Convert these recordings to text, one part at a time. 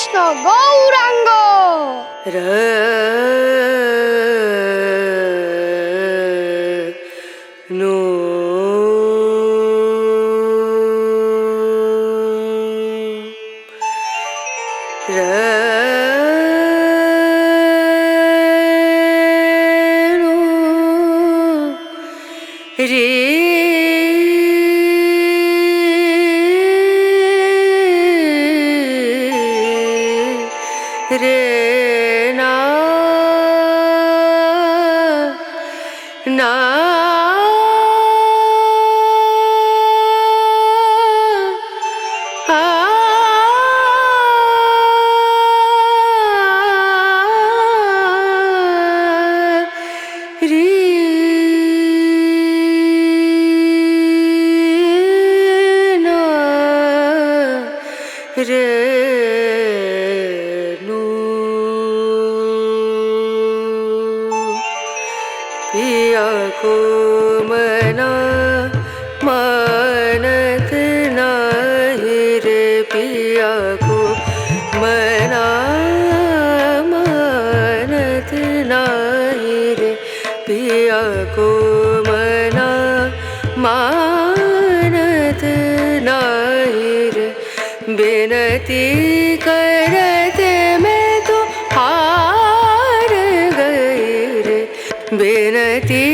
Krishna Gauranga. No রে রে না না রে না রে নু पिया को मना मानत नहीं रे पिया को मना मानत नहीं रे पिया को मना मानत नहीं रे बिनती करते मैं तो हार गई रे बिनती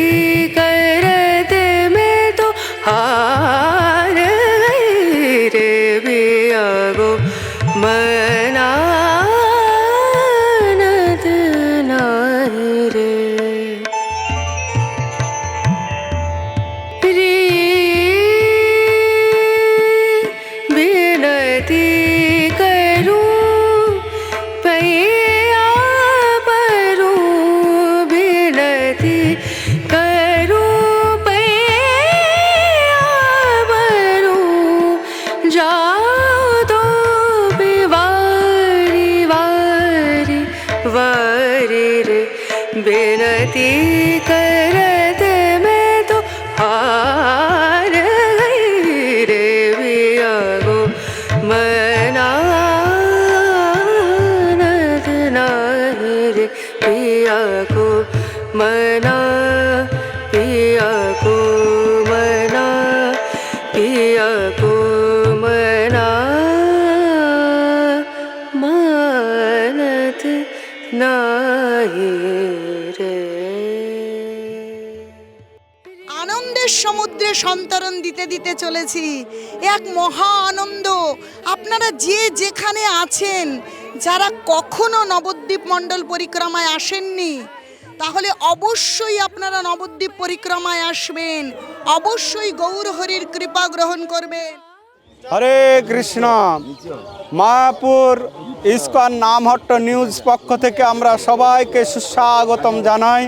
करते मैं तो हार गई रे पिया को मनानत नहीं रे रे बिनती करूं पैया परूं बिनती करूं पैया परूं जाओ तो बिवारी वारी वारी रे बिनती करते मैं तो हार गई रे पिया को मनानत नहीं रे पिया को मना पिया को मना पिया को मना मानत नहीं रे আনন্দের সমুদ্রে সন্তরণ দিতে দিতে চলেছি, এক মহা আনন্দ। আপনারা যে যেখানে আছেন, যারা কখনো নবদ্বীপ মণ্ডল পরিক্রমায় আসেননি, তাহলে অবশ্যই আপনারা নবদ্বীপ পরিক্রমায় আসবেন, অবশ্যই গৌরহরির কৃপা গ্রহণ করবেন। হরে কৃষ্ণ। মায়াপুর ইস্কন নামহট্ট নিউজ পক্ষ থেকে আমরা সবাইকে সুস্বাগতম জানাই।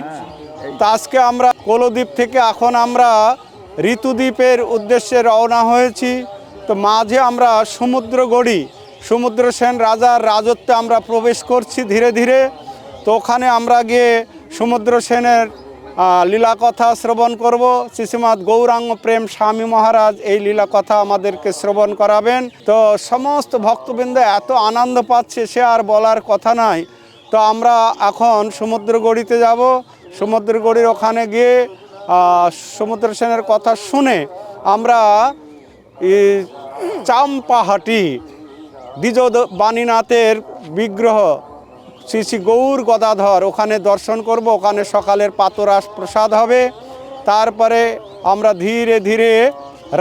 তা আজকে আমরা কোলদ্বীপ থেকে এখন আমরা ঋতুদ্বীপের উদ্দেশ্যে রওনা হয়েছি। তো মাঝে আমরা সমুদ্র সেন রাজার রাজত্বে আমরা প্রবেশ করছি ধীরে ধীরে। তো ওখানে আমরা গিয়ে সমুদ্র সেনের লীলা কথা শ্রবণ করব। শ্রীশ্রীমৎ গৌরাঙ্গ প্রেম স্বামী মহারাজ এই লীলা কথা আমাদেরকে শ্রবণ করাবেন। তো সমস্ত ভক্তবৃন্দ এত আনন্দ পাচ্ছে, সে আর বলার কথা নাই। তো আমরা এখন সমুদ্রগড়িতে যাব। সমুদ্রগড়ির ওখানে গিয়ে সমুদ্র সেনের কথা শুনে আমরা চাম্পাহাটি দ্বিজ বাণীনাথের বিগ্রহ শ্রী শ্রী গৌর গদাধর ওখানে দর্শন করব। ওখানে সকালের পাতরাস প্রসাদ হবে। তারপরে আমরা ধীরে ধীরে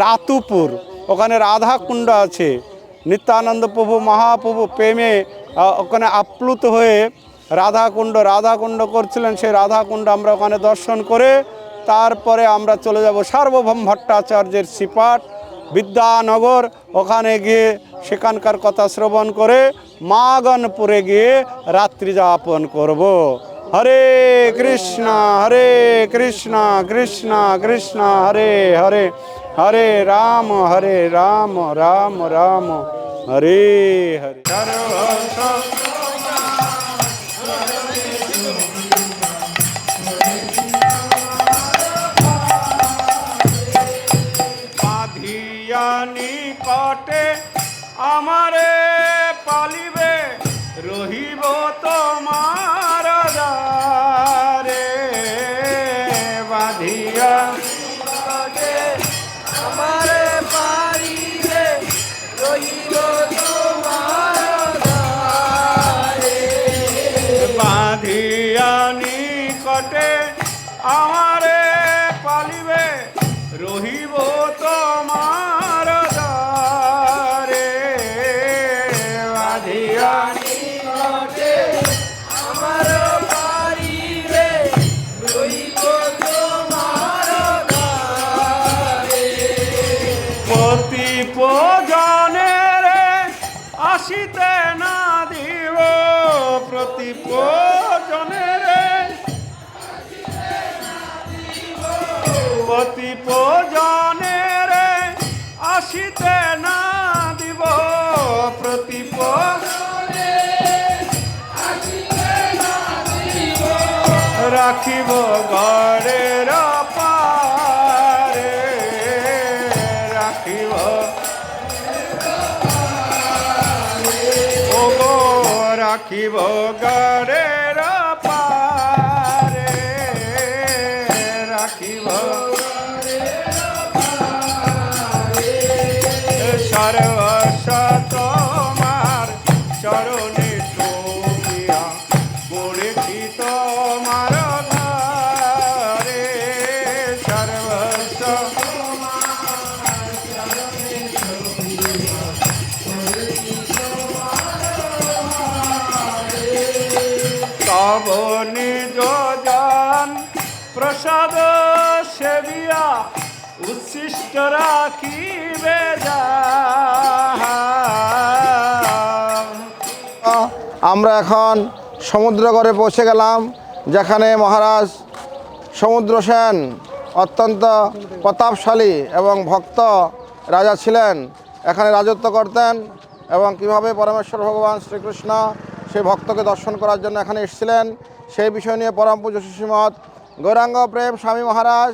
রাতুপুর, ওখানে রাধাকুণ্ড আছে, নিত্যানন্দ প্রভু মহাপ্রভু প্রেমে ওখানে আপ্লুত হয়ে রাধাকুণ্ড করছিলেন, সেই রাধাকুণ্ড আমরা ওখানে দর্শন করে তারপরে আমরা চলে যাব সার্বভৌম ভট্টাচার্যের শ্রীপাঠ বিদ্যানগর। ওখানে গিয়ে সেখানকার কথা শ্রবণ করে মাগনপুরে গিয়ে রাত্রি যাপন করব। হরে কৃষ্ণ কৃষ্ণ কৃষ্ণ হরে হরে, হরে রাম রাম রাম হরে হরে। নিকটে আমারে পালিবে রহিব তোমার দ্বারে বাঁধিয়া আমারে পারিবে রহিব তোমার দ্বারে বাঁধিয়া নিকটে আমারে পালিবে রহিব তোমার দ্বারে বাঁধিয়া নিকটে আমার পারিবে রহিব তোমার দ্বারে পতি পজনের আসিতে না দিব প্রতি পজনের পতি পজনের আসিতে না দিব প্রতি রাখিব গড়ের পারে রাখিব ও গো রাখিব গড়ের পারে রাখিব সর্বস্ব তোমার চরণে শোভিয়া পড়েছি তোমার ঘরে সর্বস্ব তব নিজ জন প্রসাদ সেবিয়া উচ্ছিষ্ট রাখিবে যা আমরা এখন সমুদ্রগড়ে পৌঁছে গেলাম, যেখানে মহারাজ সমুদ্র সেন অত্যন্ত প্রতাপশালী এবং ভক্ত রাজা ছিলেন। এখানে রাজত্ব করতেন এবং কিভাবে পরমেশ্বর ভগবান শ্রীকৃষ্ণ সেই ভক্তকে দর্শন করার জন্য এখানে এসেছিলেন সেই বিষয় নিয়ে পরম পূজ্য শ্রীমৎ গৌরাঙ্গ প্রেম স্বামী মহারাজ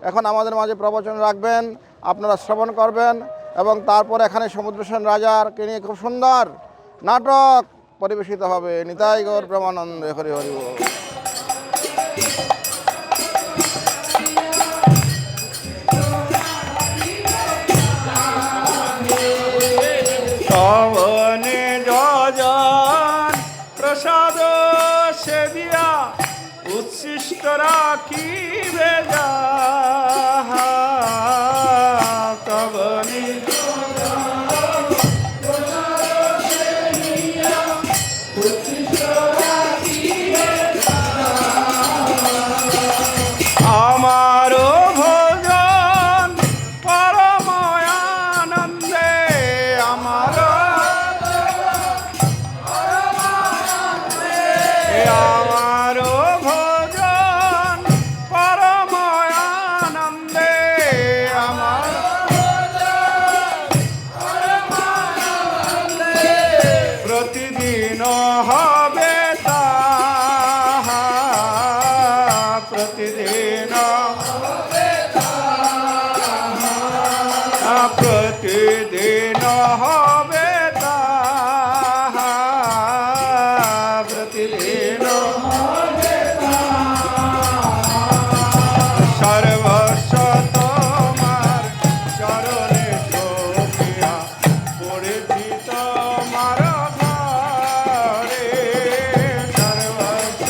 এখন আমাদের মাঝে প্রবচন রাখবেন, আপনারা শ্রবণ করবেন এবং তারপর এখানে সমুদ্র সেন রাজারকে নিয়ে খুব সুন্দর নাটক পরিবেশিত হবে। নিতাই গৌর প্রেমানন্দে হরি হরি বল। পবনে যজন প্রসাদ সেবিয়া উচ্ছিষ্ট রাখিবে যা তবনি আমারও ভোজন পরম আনন্দে আমারও ভোজন পরম আনন্দে আমার প্রতিদিন হবে তাহা প্রতিদিন প্রতিদিন হবে তাহা প্রতিদিন সর্বস্ব তোমার চরণে শোভিয়া পড়েছি তোমার ঘরে সর্বস্ব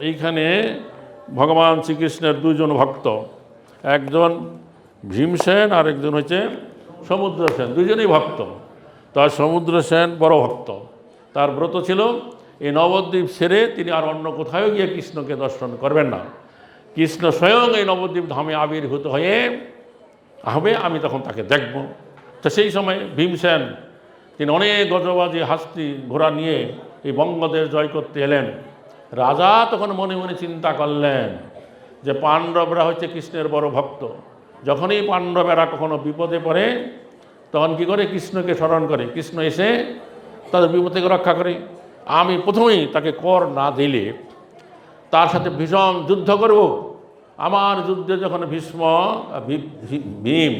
এইখানে ভগবান শ্রীকৃষ্ণের দুজন ভক্ত, একজন ভীমসেন আর একজন হচ্ছে সমুদ্র সেন, দুজনেই ভক্ত। তার সমুদ্র সেন বড় ভক্ত, তার ব্রত ছিল এই নবদ্বীপ ছেড়ে তিনি আর অন্য কোথাও গিয়ে কৃষ্ণকে দর্শন করবেন না। কৃষ্ণ স্বয়ং এই নবদ্বীপ ধামে আবির্ভূত হয়ে হবে, আমি তখন তাকে দেখব। তো সেই সময় ভীমসেন তিনি অনেক গজবাজি হাস্তি ঘোড়া নিয়ে এই বঙ্গদেশ জয় করতে এলেন। রাজা তখন মনে মনে চিন্তা করলেন যে পাণ্ডবরা হচ্ছে কৃষ্ণের বড় ভক্ত, যখনই পাণ্ডবেরা কখনো বিপদে পড়ে তখন কী করে কৃষ্ণকে স্মরণ করে, কৃষ্ণ এসে তাদের বিপদ থেকে রক্ষা করে। আমি প্রথমেই তাকে কর না দিলে তার সাথে ভীষণ যুদ্ধ করব, আমার যুদ্ধে যখন ভীম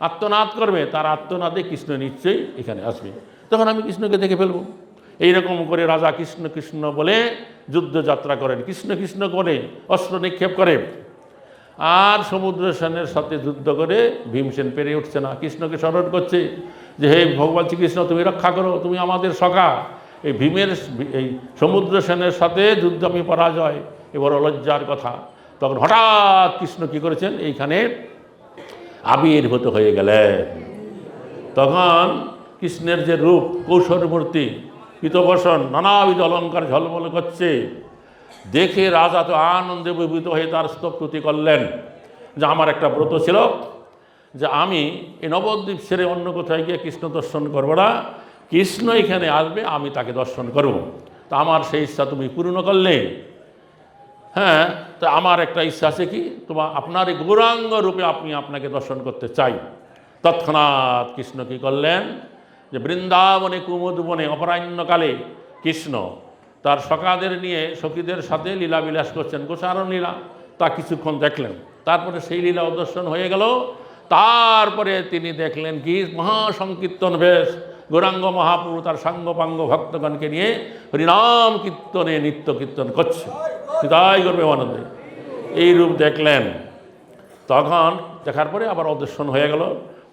আত্মনাদ করবে, তার আত্মনাদে কৃষ্ণ নিশ্চয়ই এখানে আসবে, তখন আমি কৃষ্ণকে দেখে ফেলবো। এইরকম করে রাজা কৃষ্ণ কৃষ্ণ বলে যুদ্ধযাত্রা করেন, কৃষ্ণ কৃষ্ণ করে অস্ত্র নিক্ষেপ করে। আর সমুদ্র সেনের সাথে যুদ্ধ করে ভীমসেন পেরে উঠছে না, কৃষ্ণকে স্মরণ করছে যে হে ভগবান শ্রীকৃষ্ণ, তুমি রক্ষা করো, তুমি আমাদের সখা। এই সমুদ্র সেনের সাথে যুদ্ধ আমি পরাজয়, এবার লজ্জার কথা। তখন হঠাৎ কৃষ্ণ কি করেছেন, এইখানে আবির্ভূত হয়ে গেলেন। তখন কৃষ্ণের যে রূপ, কৌশল মূর্তি, পিতবসন, নানাবিধ অলঙ্কার ঝলমল করছে, দেখে রাজা তো আনন্দে বিভূত হয়ে তার স্তবস্তুতি করলেন যে আমার একটা ব্রত ছিল যে আমি এই নবদ্বীপ ছেড়ে অন্য কোথায় গিয়ে কৃষ্ণ দর্শন করবো না, কৃষ্ণ এখানে আসবে, আমি তাকে দর্শন করব। তা আমার সেই ইচ্ছা তুমি পূর্ণ করলে। হ্যাঁ, তো আমার একটা ইচ্ছা আছে কি, আপনার এই গৌরাঙ্গ রূপে আপনাকে দর্শন করতে চাই। তৎক্ষণাৎ কৃষ্ণ কী করলেন, যে বৃন্দাবনে কুমুদবনে অপরাহ্নকালে কৃষ্ণ তার সখাদের নিয়ে সখীদের সাথে লীলা বিলাস করছেন, গোচারণ লীলা, তা কিছুক্ষণ দেখলেন। তারপরে সেই লীলা দর্শন হয়ে গেল। তারপরে তিনি দেখলেন কি, মহাসংকীর্তন বেশ গৌরাঙ্গ মহাপ্রভু তার সাঙ্গপাঙ্গ ভক্তগণকে নিয়ে হরিনাম কীর্তনে নিত্য কীর্তন করছে, তাই করবে আনন্দে। এই রূপ দেখলেন। তখন দেখার পরে আবার অদর্শন হয়ে গেল।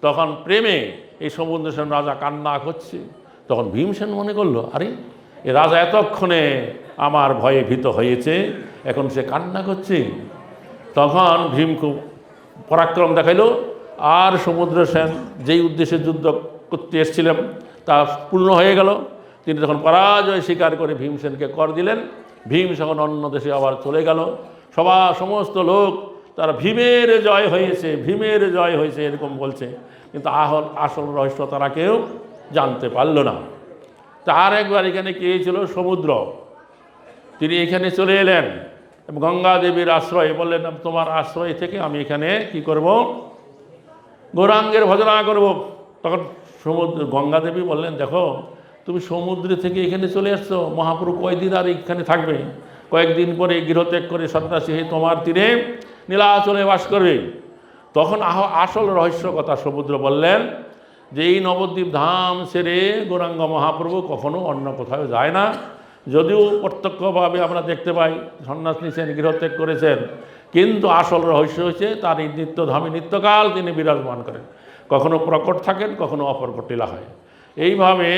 তখন প্রেমে এই সমুদ্র সেন রাজা কান্না করছে। তখন ভীমসেন মনে করলো, আরে এ রাজা এতক্ষণে আমার ভয়ে ভীত হয়েছে, এখন সে কান্না করছে। তখন ভীম খুব পরাক্রম দেখাইল। আর সমুদ্র সেন যেই উদ্দেশ্যে যুদ্ধ করতে এসেছিলেন তা পূর্ণ হয়ে গেল। তিনি তখন পরাজয় স্বীকার করে ভীমসেনকে কর দিলেন। ভীম তখন অন্য দেশে আবার চলে গেল। সমস্ত লোক তারা ভীমের জয় হয়েছে, ভীমের জয় হয়েছে এরকম বলছে, কিন্তু আসল রহস্য তারা কেউ জানতে পারল না। তার একবার এখানে কে ছিল, সমুদ্র, তিনি এখানে চলে এলেন এবং গঙ্গা দেবীর আশ্রয়, বললেন তোমার আশ্রয় থেকে আমি এখানে কি করব, গৌরাঙ্গের ভজনা করব। তখন গঙ্গা দেবী বললেন, দেখো তুমি সমুদ্র থেকে এখানে চলে আসছো, মহাপ্রভু কয়দিন আর এখানে থাকবে, কয়েকদিন পরে গৃহত্যাগ করে সন্ন্যাসী হয়ে তোমার তীরে নীলাচলে বাস করবে। তখন আসল রহস্য কথা সমুদ্র বললেন যে এই নবদ্বীপ ধাম ছেড়ে গৌরাঙ্গ মহাপ্রভু কখনো অন্য কোথাও যায় না। যদিও প্রত্যক্ষভাবে আমরা দেখতে পাই সন্ন্যাস নিয়েছেন, গৃহত্যাগ করেছেন, কিন্তু আসল রহস্য হচ্ছে তার এই নিত্যধামে নিত্যকাল তিনি বিরাজমান করেন, কখনো প্রকট থাকেন, কখনো অপ্রকট লীলা হয়। এইভাবে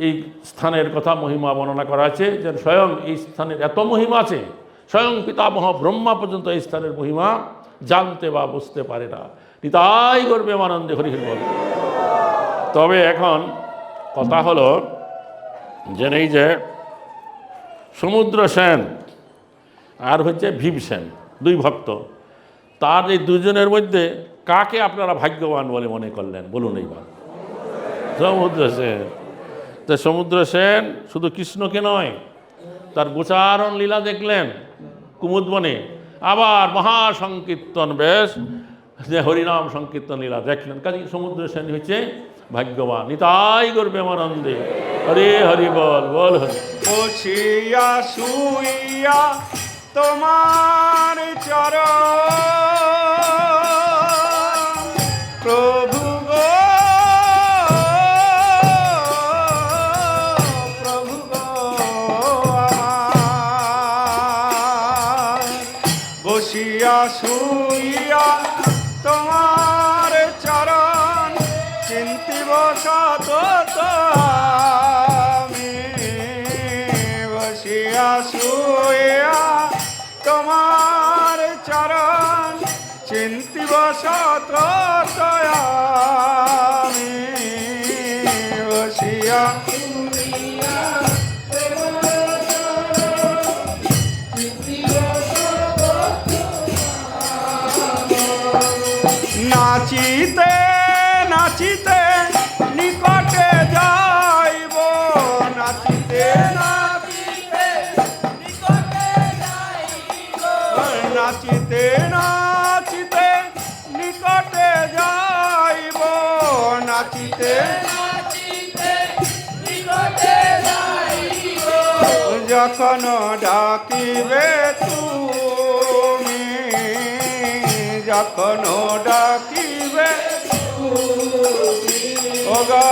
এই স্থানের কথা মহিমা বর্ণনা করা আছে, যে স্বয়ং এই স্থানের এত মহিমা আছে, স্বয়ং পিতামহ ব্রহ্মা পর্যন্ত এই স্থানের মহিমা জানতে বা বুঝতে পারে না। নিতাই করবে আনন্দে হরি হরি বল। তবে এখন কথা হলো যে এই যে সমুদ্র সেন আর হচ্ছে ভীমসেন, দুই ভক্ত, তার এই দুজনের মধ্যে কাকে আপনারা ভাগ্যবান বলে মনে করলেন বলুন এইবার? সমুদ্র সেন। তো সমুদ্র সেন শুধু কৃষ্ণকে নয়, তার গোচারণ লীলা দেখলেন কুমুদবনে, আবার মহাসংকীর্তন বেশ যে হরিনাম সংকীর্তন লীলা দেখলেন। কাজে সমুদ্র সেন হচ্ছে ভাগ্যবান। নিতাই করবে আনন্দে হরে হরি বল, বল হরি। বসিয়া শুইয়া তোমার চরণ প্রভু গো, প্রভু গো আমার, বসিয়া শুইয়া তোমার চরণ চিন্তিব সত আমি, বসিয়া শুইয়া তোমার চরণ চিন্তিব সত আমি, বসিয়া নাচিতে নাচিতে নিকটে যাইব, নাচিতে নাচিতে নিকটে যাইব, নাচিতে নাচিতে নিকটে যাইব, নাচিতে নাচিতে নিকটে যাইব, যখন ডাকিবে তুমি যখন ডাকিবে ওগো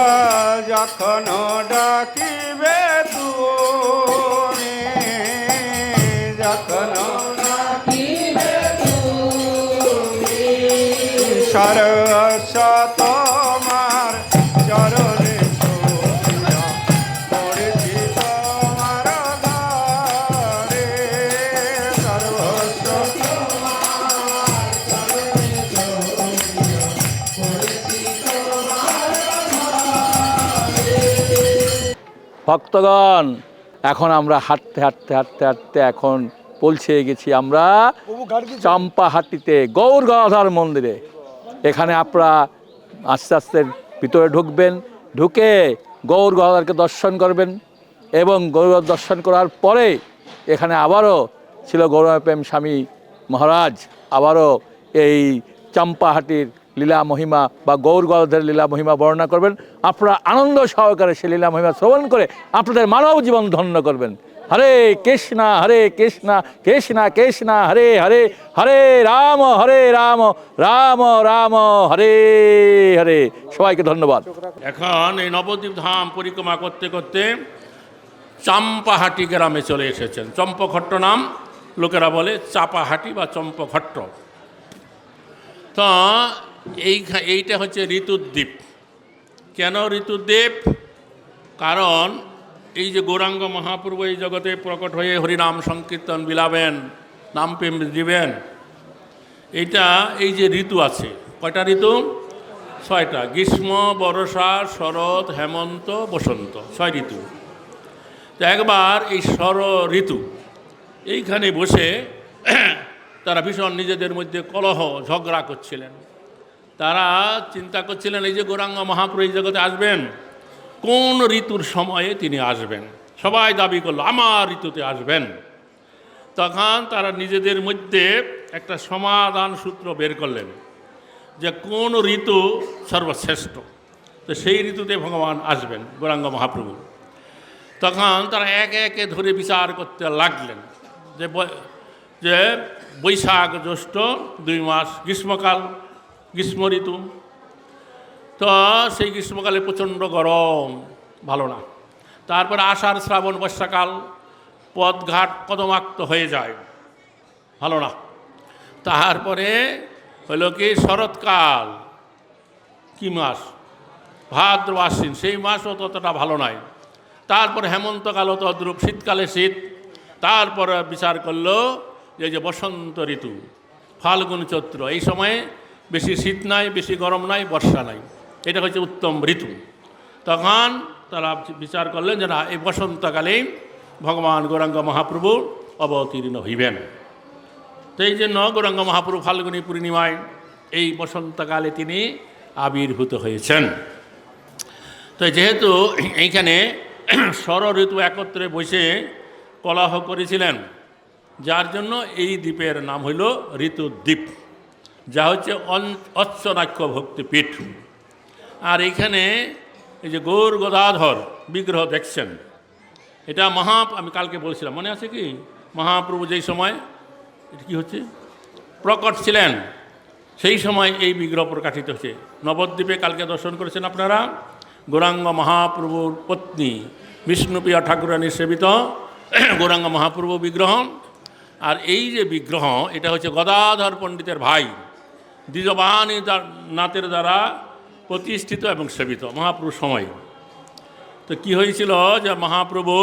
যখন ডাকিবে তুমি যখন সরস তোমার চরণে ছুঁয়া পড়েছি তোমার ঘরে সর্বস্ব ভক্তগণ, এখন আমরা হাঁটতে হাঁটতে হাঁটতে হাঁটতে এখন পৌঁছে গেছি আমরা চম্পাহাটিতে গৌর গদাধর মন্দিরে। এখানে আপনারা আস্তে আস্তে ভিতরে ঢুকবেন, ঢুকে গৌর গদাধরকে দর্শন করবেন এবং গৌর দর্শন করার পরে এখানে আবারও ছিল গৌরপ্রেম স্বামী মহারাজ, আবারও এই চম্পাহাটির লীলা মহিমা বা গৌর গদাধরের লীলা মহিমা বর্ণনা করবেন। আপনারা আনন্দ সহকারে সে লীলা মহিমা শ্রবণ করে আপনাদের মানব জীবন ধন্য করবেন। হরে কৃষ্ণ কৃষ্ণ কৃষ্ণ হরে হরে, হরে রাম রাম রাম হরে হরে। সবাইকে ধন্যবাদ। এখন এই নবদ্বীপ ধাম পরিক্রমা করতে করতে চাম্পাহাটি গ্রামে চলে এসেছেন। চম্পঘট্ট নাম লোকেরা বলে চাপাহাটি বা চম্পঘট্ট। তো এইটা হচ্ছে ঋতুদ্বীপ। কেন ঋতুদ্বীপ? কারণ এই যে গৌরাঙ্গ মহাপ্রভু এই জগতে প্রকট হয়ে হরিনাম সংকীর্তন বিলাবেন, নাম প্রেম দিবেন, এইটা এই যে ঋতু আছে, কয়টা ঋতু? 6টা। গ্রীষ্ম, বর্ষা, শরৎ, হেমন্ত, বসন্ত, 6 ঋতু। তো একবার এই ঋতু এইখানে বসে তারা ভীষণ নিজেদের মধ্যে কলহ ঝগড়া করছিলেন। তারা চিন্তা করছিলেন এই যে গৌরাঙ্গ মহাপ্রভু এই জগতে আসবেন, কোন ঋতুর সময়ে তিনি আসবেন। সবাই দাবি করলো আমার ঋতুতে আসবেন। তখন তারা নিজেদের মধ্যে একটা সমাধান সূত্র বের করলেন যে কোন ঋতু সর্বশ্রেষ্ঠ। তো সেই ঋতুতে ভগবান আসবেন গৌরাঙ্গ মহাপ্রভু। তখন তারা একে একে ধরে বিচার করতে লাগলেন যে বৈশাখ জ্যৈষ্ঠ 2 মাস গ্রীষ্মকাল, গ্রীষ্ম ঋতু। তো সেই গ্রীষ্মকালে প্রচণ্ড গরম, ভালো না। তারপরে আষাঢ় শ্রাবণ বর্ষাকাল, পথঘাট কদমাক্ত হয়ে যায়, ভালো না। তারপরে হলো কি শরৎকাল, কি মাস? ভাদ্র আশ্বিন, সেই মাসও ততটা ভালো নয়। তারপরে হেমন্তকালও তদ্রূপ, শীতকালে শীত। তারপরে বিচার করলো যে বসন্ত ঋতু, ফাল্গুন চৈত্র, এই সময়ে বেশি শীত নাই, বেশি গরম নাই, বর্ষা নাই, এটা হচ্ছে উত্তম ঋতু। তখন তারা বিচার করলেন যে না, এই বসন্তকালেই ভগবান গৌরাঙ্গ মহাপ্রভু অবতীর্ণ হইবেন। তো এই জন্য গৌরাঙ্গ মহাপ্রভু ফাল্গুনী পূর্ণিমায় এই বসন্তকালে তিনি আবির্ভূত হয়েছেন। তো যেহেতু এইখানে ঋতু একত্রে বসে কলহ করেছিলেন, যার জন্য এই দ্বীপের নাম হইল ঋতুদ্বীপ, যা হচ্ছে অচ্চনাক্য ভক্তিপীঠ। আর এইখানে এই যে গৌর গদাধর বিগ্রহ দেখছেন, এটা আমি কালকে বলছিলাম, মনে আছে কি? মহাপ্রভু যেই সময় এটা কী হচ্ছে প্রকট ছিলেন, সেই সময় এই বিগ্রহ প্রকাশিত হচ্ছে। নবদ্বীপে কালকে দর্শন করেছেন আপনারা গৌরাঙ্গ মহাপ্রভুর পত্নী বিষ্ণুপ্রিয়া ঠাকুরানী সেবিত গৌরাঙ্গ মহাপ্রভু বিগ্রহ। আর এই যে বিগ্রহ, এটা হচ্ছে গদাধর পণ্ডিতের ভাই দ্বিজবাহনী নাথের দ্বারা প্রতিষ্ঠিত এবং সেবিত মহাপ্রভুর সময়। তো কি হয়েছিল যে মহাপ্রভু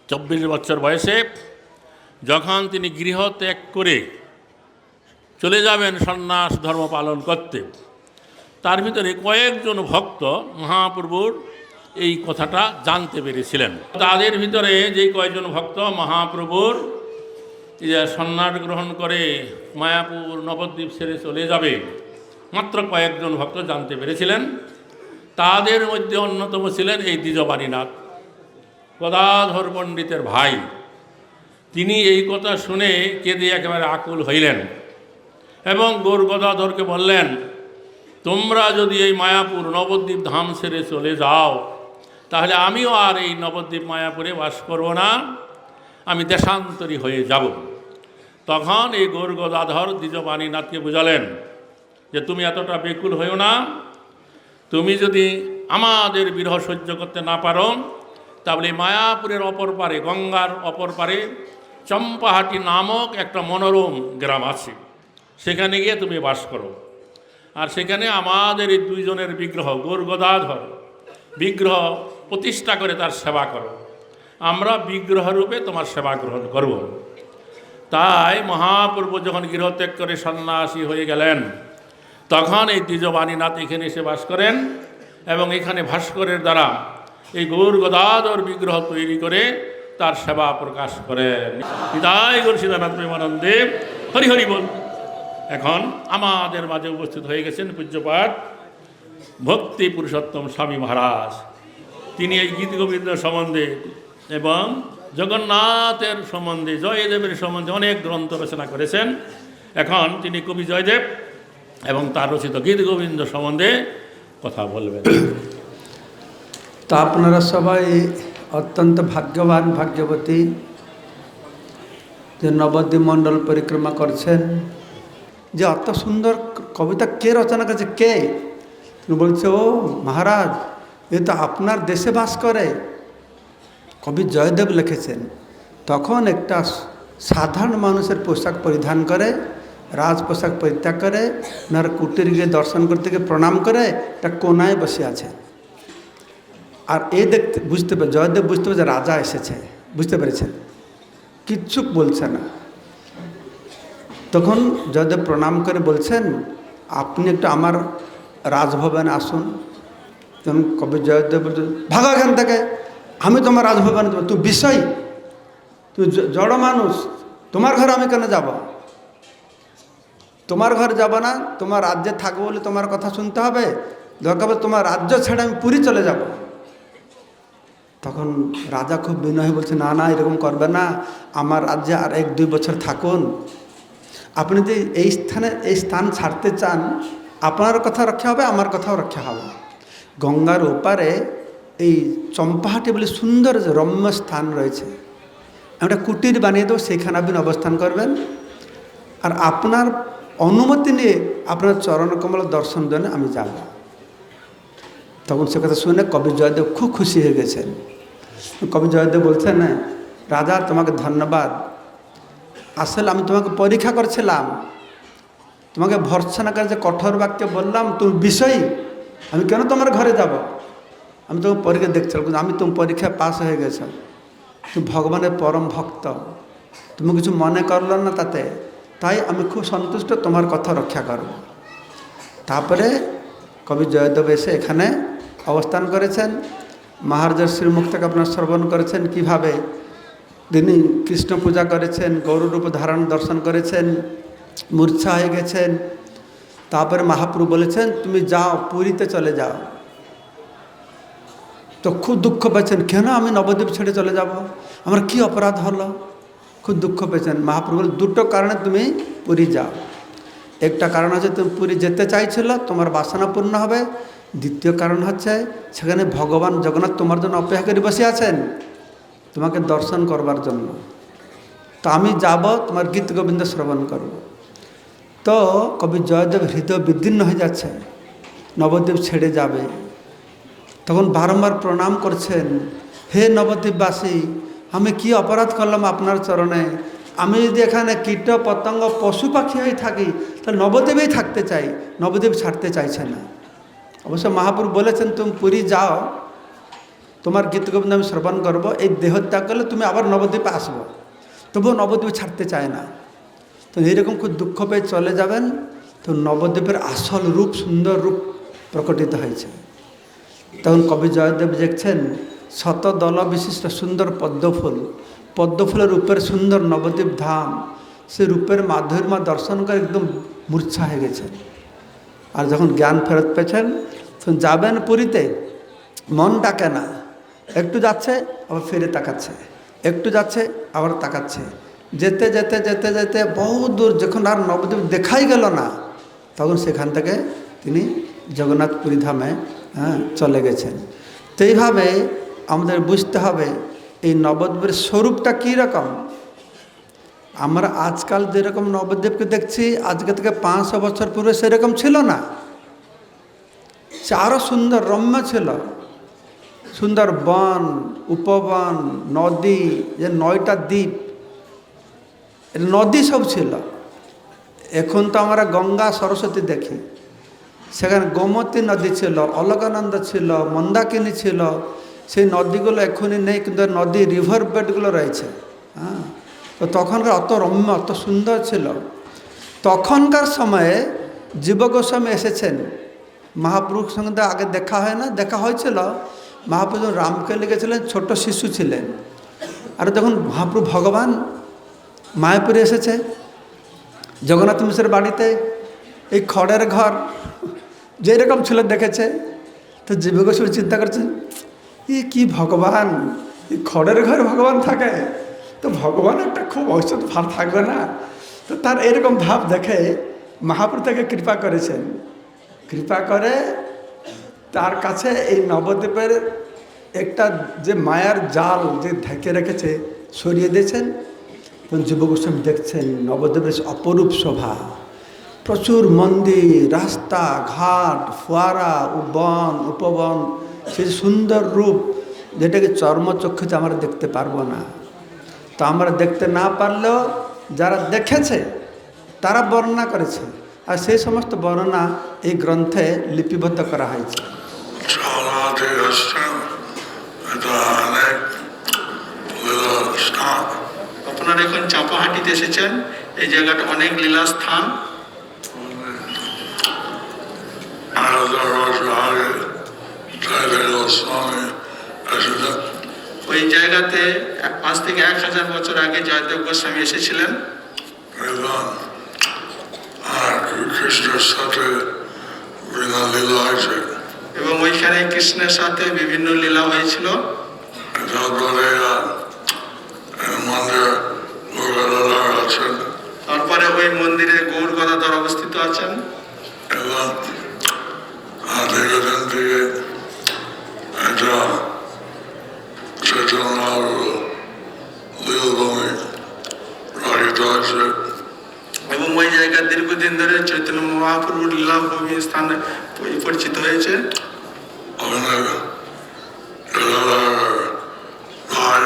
24 বছর বয়সে যখন তিনি গৃহ ত্যাগ করে চলে যাবেন সন্ন্যাস ধর্ম পালন করতে, তার ভিতরে কয়েকজন ভক্ত মহাপ্রভুর এই কথাটা জানতে পেরেছিলেন। তাদের ভিতরে যেই কয়েকজন ভক্ত মহাপ্রভুর সন্ন্যাস গ্রহণ করে মায়াপুর নবদ্বীপ ছেড়ে চলে যাবে, মাত্র কয়েকজন ভক্ত জানতে পেরেছিলেন। তাদের মধ্যে অন্যতম ছিলেন এই দ্বিজবাণীনাথ, গদাধর পণ্ডিতের ভাই। তিনি এই কথা শুনে কেঁদে একেবারে আকুল হইলেন এবং গৌর গদাধরকে বললেন, তোমরা যদি এই মায়াপুর নবদ্বীপ ধাম ছেড়ে চলে যাও, তাহলে আমিও আর এই নবদ্বীপ মায়াপুরে বাস করব না, আমি দেশান্তরী হয়ে যাব। তখন এই গৌর গদাধর দ্বিজবাণীনাথকে বুঝালেন যে তুমি এতটা বেকুল হইও না, তুমি যদি আমাদের বিরহ সহ্য করতে না পারো তাহলে মায়াপুরের অপর পারে, গঙ্গার অপর পারে চম্পাহাটি নামক একটা মনোরম গ্রাম আছে, সেখানে গিয়ে তুমি বাস করো। আর সেখানে আমাদের এই দুইজনের বিগ্রহ গৌর গদাধর বিগ্রহ প্রতিষ্ঠা করে তার সেবা করো, আমরা বিগ্রহ রূপে তোমার সেবা গ্রহণ করব। তাই মহাপ্রভু যখন গৃহত্যাগ করে সন্ন্যাসী হয়ে গেলেন তখন এই দ্বিজবাণীনাথ এখানে এসে বাস করেন এবং এখানে ভাস্করের দ্বারা এই গৌর গদাধর বিগ্রহ তৈরি করে তার সেবা প্রকাশ করেন। বিদায় গৌর সীতানাথ প্রেমানন্দে হরি হরি বল। এখন আমাদের মাঝে উপস্থিত হয়ে গেছেন পূজ্যপাঠ ভক্তি পুরুষোত্তম স্বামী মহারাজ। তিনি এই গীত গোবিন্দ সম্বন্ধে এবং জগন্নাথের সম্বন্ধে, জয়দেবের সম্বন্ধে অনেক গ্রন্থ রচনা করেছেন। এখন তিনি কবি জয়দেব এবং তার রচিত গীত গোবিন্দ সম্বন্ধে কথা বলবেন। তো আপনারা সবাই অত্যন্ত ভাগ্যবান ভাগ্যবতী যে নবদ্বীপ মণ্ডল পরিক্রমা করছেন। যে অত সুন্দর কবিতা কে রচনা করেছে, কে? তুমি বলছে ও মহারাজ, এ তো আপনার দেশে বাস করে। কবি জয়দেব লিখেছেন। তখন একটা সাধারণ মানুষের পোশাক পরিধান করে, রাজ পোশাক পরিত্যাগ করে, ওনার কুটির গিয়ে দর্শন করতে গিয়ে প্রণাম করে একটা কোনায় বসে আছে। আর এ দেখতে বুঝতে পারে, জয়দেব বুঝতে পারে যে রাজা এসেছে, বুঝতে পেরেছেন, কিচ্ছু বলছে না। তখন জয়দেব প্রণাম করে বলছেন আপনি একটু আমার রাজভবনে আসুন। তখন কবি জয়দেব বলছে ভাগো এখান থেকে, আমি তোমার রাজভবনে যাবো, তুই বিষয়, তুই জড় মানুষ, তোমার ঘরে আমি কেন যাব? তোমার ঘরে যাব না, তোমার রাজ্যে থাকবো বলে তোমার কথা শুনতে হবে, দরকার তোমার রাজ্য ছেড়ে আমি পুরী চলে যাব। তখন রাজা খুব বিনয় বলছে না না, এরকম করবে না, আমার রাজ্যে আর 1-2 বছর থাকুন। আপনি যদি এই স্থান ছাড়তে চান, আপনার কথা রক্ষা হবে, আমার কথাও রক্ষা হবে। গঙ্গার ওপারে এই চম্পাহাটি বলে সুন্দর যে রম্য স্থান রয়েছে, একটা কুটির বানিয়ে দেবো, সেখানে আপনি অবস্থান করবেন। আর আপনার অনুমতি নিয়ে আপনার চরণকমল দর্শন জন্য আমি যাব। তখন সে কথা শুনে কবি জয়দেব খুব খুশি হয়ে গেছেন। কবি জয়দেব বলছেন না রাজা তোমাকে ধন্যবাদ, আসলে আমি তোমাকে পরীক্ষা করছিলাম, তোমাকে ভর্ৎসনা করে যে কঠোর বাক্যে বললাম তুমি বিষয়ী, আমি কেন তোমার ঘরে যাব? আমি তোমার পরীক্ষা দেখছিলাম, কিন্তু আমি তোমার পরীক্ষায় পাস হয়ে গেছ, তুমি ভগবানের পরম ভক্ত, তুমি কিছু মনে করল না তাতে, তাই আমি খুব সন্তুষ্ট, তোমার কথা রক্ষা করব। তারপরে কবি জয়দেব এসে এখানে অবস্থান করেছেন। মহারাজের শ্রীমুক্তকে আপনার শ্রবণ করেছেন কিভাবে তিনি কৃষ্ণ পূজা করেছেন, গৌররূপ ধারণ দর্শন করেছেন, মূর্ছা হয়ে গেছেন। তারপরে মহাপ্রভু বলেছেন তুমি যাও, পুরীতে চলে যাও। তো খুব দুঃখ পেয়েছেন, কেন আমি নবদ্বীপ ছেড়ে চলে যাব, আমার কি অপরাধ হলো? খুব দুঃখ পেয়েছেন। মহাপ্রভু দুটো কারণে তুমি পুরী যাও। একটা কারণ হচ্ছে তুমি পুরী যেতে চাইছিল, তোমার বাসনা পূর্ণ হবে। দ্বিতীয় কারণ হচ্ছে সেখানে ভগবান জগন্নাথ তোমার জন্য অপেক্ষা করে বসে আছেন, তোমাকে দর্শন করবার জন্য। তো আমি যাব, তোমার গীত গোবিন্দ শ্রবণ করব। তো কবি জয়দেব হৃদয় বিদীর্ণ হয়ে যাচ্ছে, নবদ্বীপ ছেড়ে যাবে। তখন বারংবার প্রণাম করছেন, হে নবদ্বীপবাসী, আমি কি অপরাধ করলাম আপনার চরণে? আমি যদি এখানে কীট পতঙ্গ পশু পাখি হয়ে থাকি তাহলে নবদ্বীপেই থাকতে চাই, নবদ্বীপ ছাড়তে চাইছে না। অবশ্য মহাপ্রভু বলেছেন তুমি পুরী যাও, তোমার গীত গোবিন্দ আমি শ্রবণ করবো, এই দেহত্যাগ করলে তুমি আবার নবদ্বীপে আসবো, তবুও নবদ্বীপ ছাড়তে চায় না। তো এইরকম খুব দুঃখ পেয়ে চলে যাবেন। তো নবদ্বীপের আসল রূপ, সুন্দর রূপ প্রকটিত হয়েছে। তখন কবি জয়দেব দেখছেন শত দল বিশিষ্ট সুন্দর পদ্মফুল, পদ্মফুলের রূপের সুন্দর নবদ্বীপ ধাম, সে রূপের মাধুর্য দর্শন করে একদম মূর্ছা হয়ে গেছেন। আর যখন জ্ঞান ফেরত পেয়েছেন তখন যাবেন পুরীতে, মন ডাকে না, একটু যাচ্ছে আবার ফিরে তাকাচ্ছে, একটু যাচ্ছে আবার তাকাচ্ছে, যেতে যেতে যেতে যেতে বহু দূর, যখন আর নবদ্বীপ দেখাই গেল না, তখন সেখান থেকে তিনি জগন্নাথ পুরী ধামে চলে গেছেন। তো এইভাবে আমাদের বুঝতে হবে এই নবদ্বীপের স্বরূপটা কী রকম। আমরা আজকাল যেরকম নবদ্বীপকে দেখছি আজকে থেকে 500 বছর পূর্বে সেরকম ছিল না, সে আরও সুন্দর রম্য ছিল। সুন্দর বন, উপবন, নদী, যে 9টা দ্বীপ, নদী সব ছিল। এখন তো আমরা গঙ্গা সরস্বতী দেখি, সেখানে গোমতী নদী ছিল, অলকানন্দ ছিল, মন্দাকিনী ছিল। সেই নদীগুলো এখনই নেই, কিন্তু নদী রিভার বেডগুলো রয়েছে। হ্যাঁ, তো তখনকার অত রম্য, অত সুন্দর ছিল। তখনকার সময়ে জীব গোস্বামী এসেছেন, মহাপুরুষ সঙ্গে তো আগে দেখা হয় না, দেখা হয়েছিল। মহাপ্রভু যখন রামকে লিখেছিলেন ছোট শিশু ছিলেন, আর যখন মহাপ্রভু ভগবান মায়াপুরে এসেছে জগন্নাথ মিশ্রের বাড়িতে, এই খড়ের ঘর যেরকম ছিল দেখেছে, তো জীব গোস্বামী চিন্তা করছেন, কি ভগবান, এই খড়ের ঘরে ভগবান থাকে, তো ভগবান একটা খুব ঔষধ ভাব থাকবে না। তো তার এরকম ভাব দেখে মহাপ্রভু তাকে কৃপা করেছেন। কৃপা করে তার কাছে এই নবদ্বীপের একটা যে মায়ার জাল যে ঢেকে রেখেছে সরিয়ে দিয়েছেন। তখন জীব গোস্বামী দেখছেন নবদ্বীপের অপরূপ শোভা, প্রচুর মন্দির, রাস্তা ঘাট, ফোয়ারা, বন, উপবন, সেই সুন্দর রূপ যেটাকে চর্মচক্ষুতে আমরা দেখতে পারবো না। তো আমরা দেখতে না পারলেও যারা দেখেছে তারা বর্ণনা করেছে, আর সেই সমস্ত বর্ণনা এই গ্রন্থে লিপিবদ্ধ করা হয়েছে। আপনারা এখন চাপাহাটিতে এসেছেন, এই জায়গাটা অনেক লীলা স্থান। ওই জায়গাতে 5 থেকে 1000 বছর আগে জয়দেব গোস্বামী এসেছিলেন। কৃষ্ণের সাথে বিভিন্ন লীলা হয়েছে, এবং ওইখানে কৃষ্ণের সাথে বিভিন্ন লীলা হয়েছিল। তারপরে মন্দির গৌরগদাধর আছেন, তারপরে ওই মন্দিরে গৌর গদাধর অবস্থিত আছেন। এবং দীর্ঘদিন থেকে এটা চৈতন্য লীলভূমি রহিত আছে। এবং ওই জায়গা দীর্ঘদিন ধরে চৈতন্য মহাপ্রভুর লীলাভূমি স্থানে পরিচিত হয়েছে। ওখানে ভাই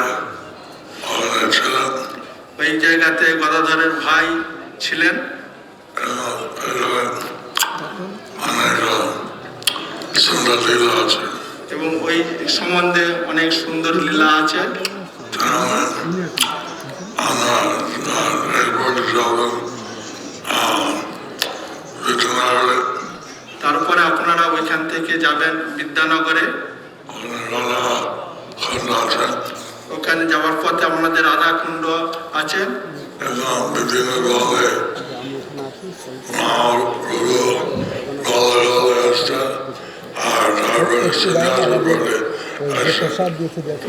ওখানে ছিলেন, ওই জায়গাতে গদাধরের ভাই ছিলেন। অনেক সুন্দর লীলা আছে, এবং ওই সম্বন্ধে অনেক সুন্দর লীলা আছে। আমরা এরপরে যাবেন বিদ্যানগরে, তারপরে আপনারা ওইখান থেকে যাবেন বিদ্যানগরে। খন্ড আছে, ওখানে যাওয়ার পথে আমাদের রাধাকুণ্ড আছে। এবং বিভিন্ন গলে মহাপ্রভু গলে গলে আসছে, আর তারপরে সন্ন্যাসের পরে আসছে।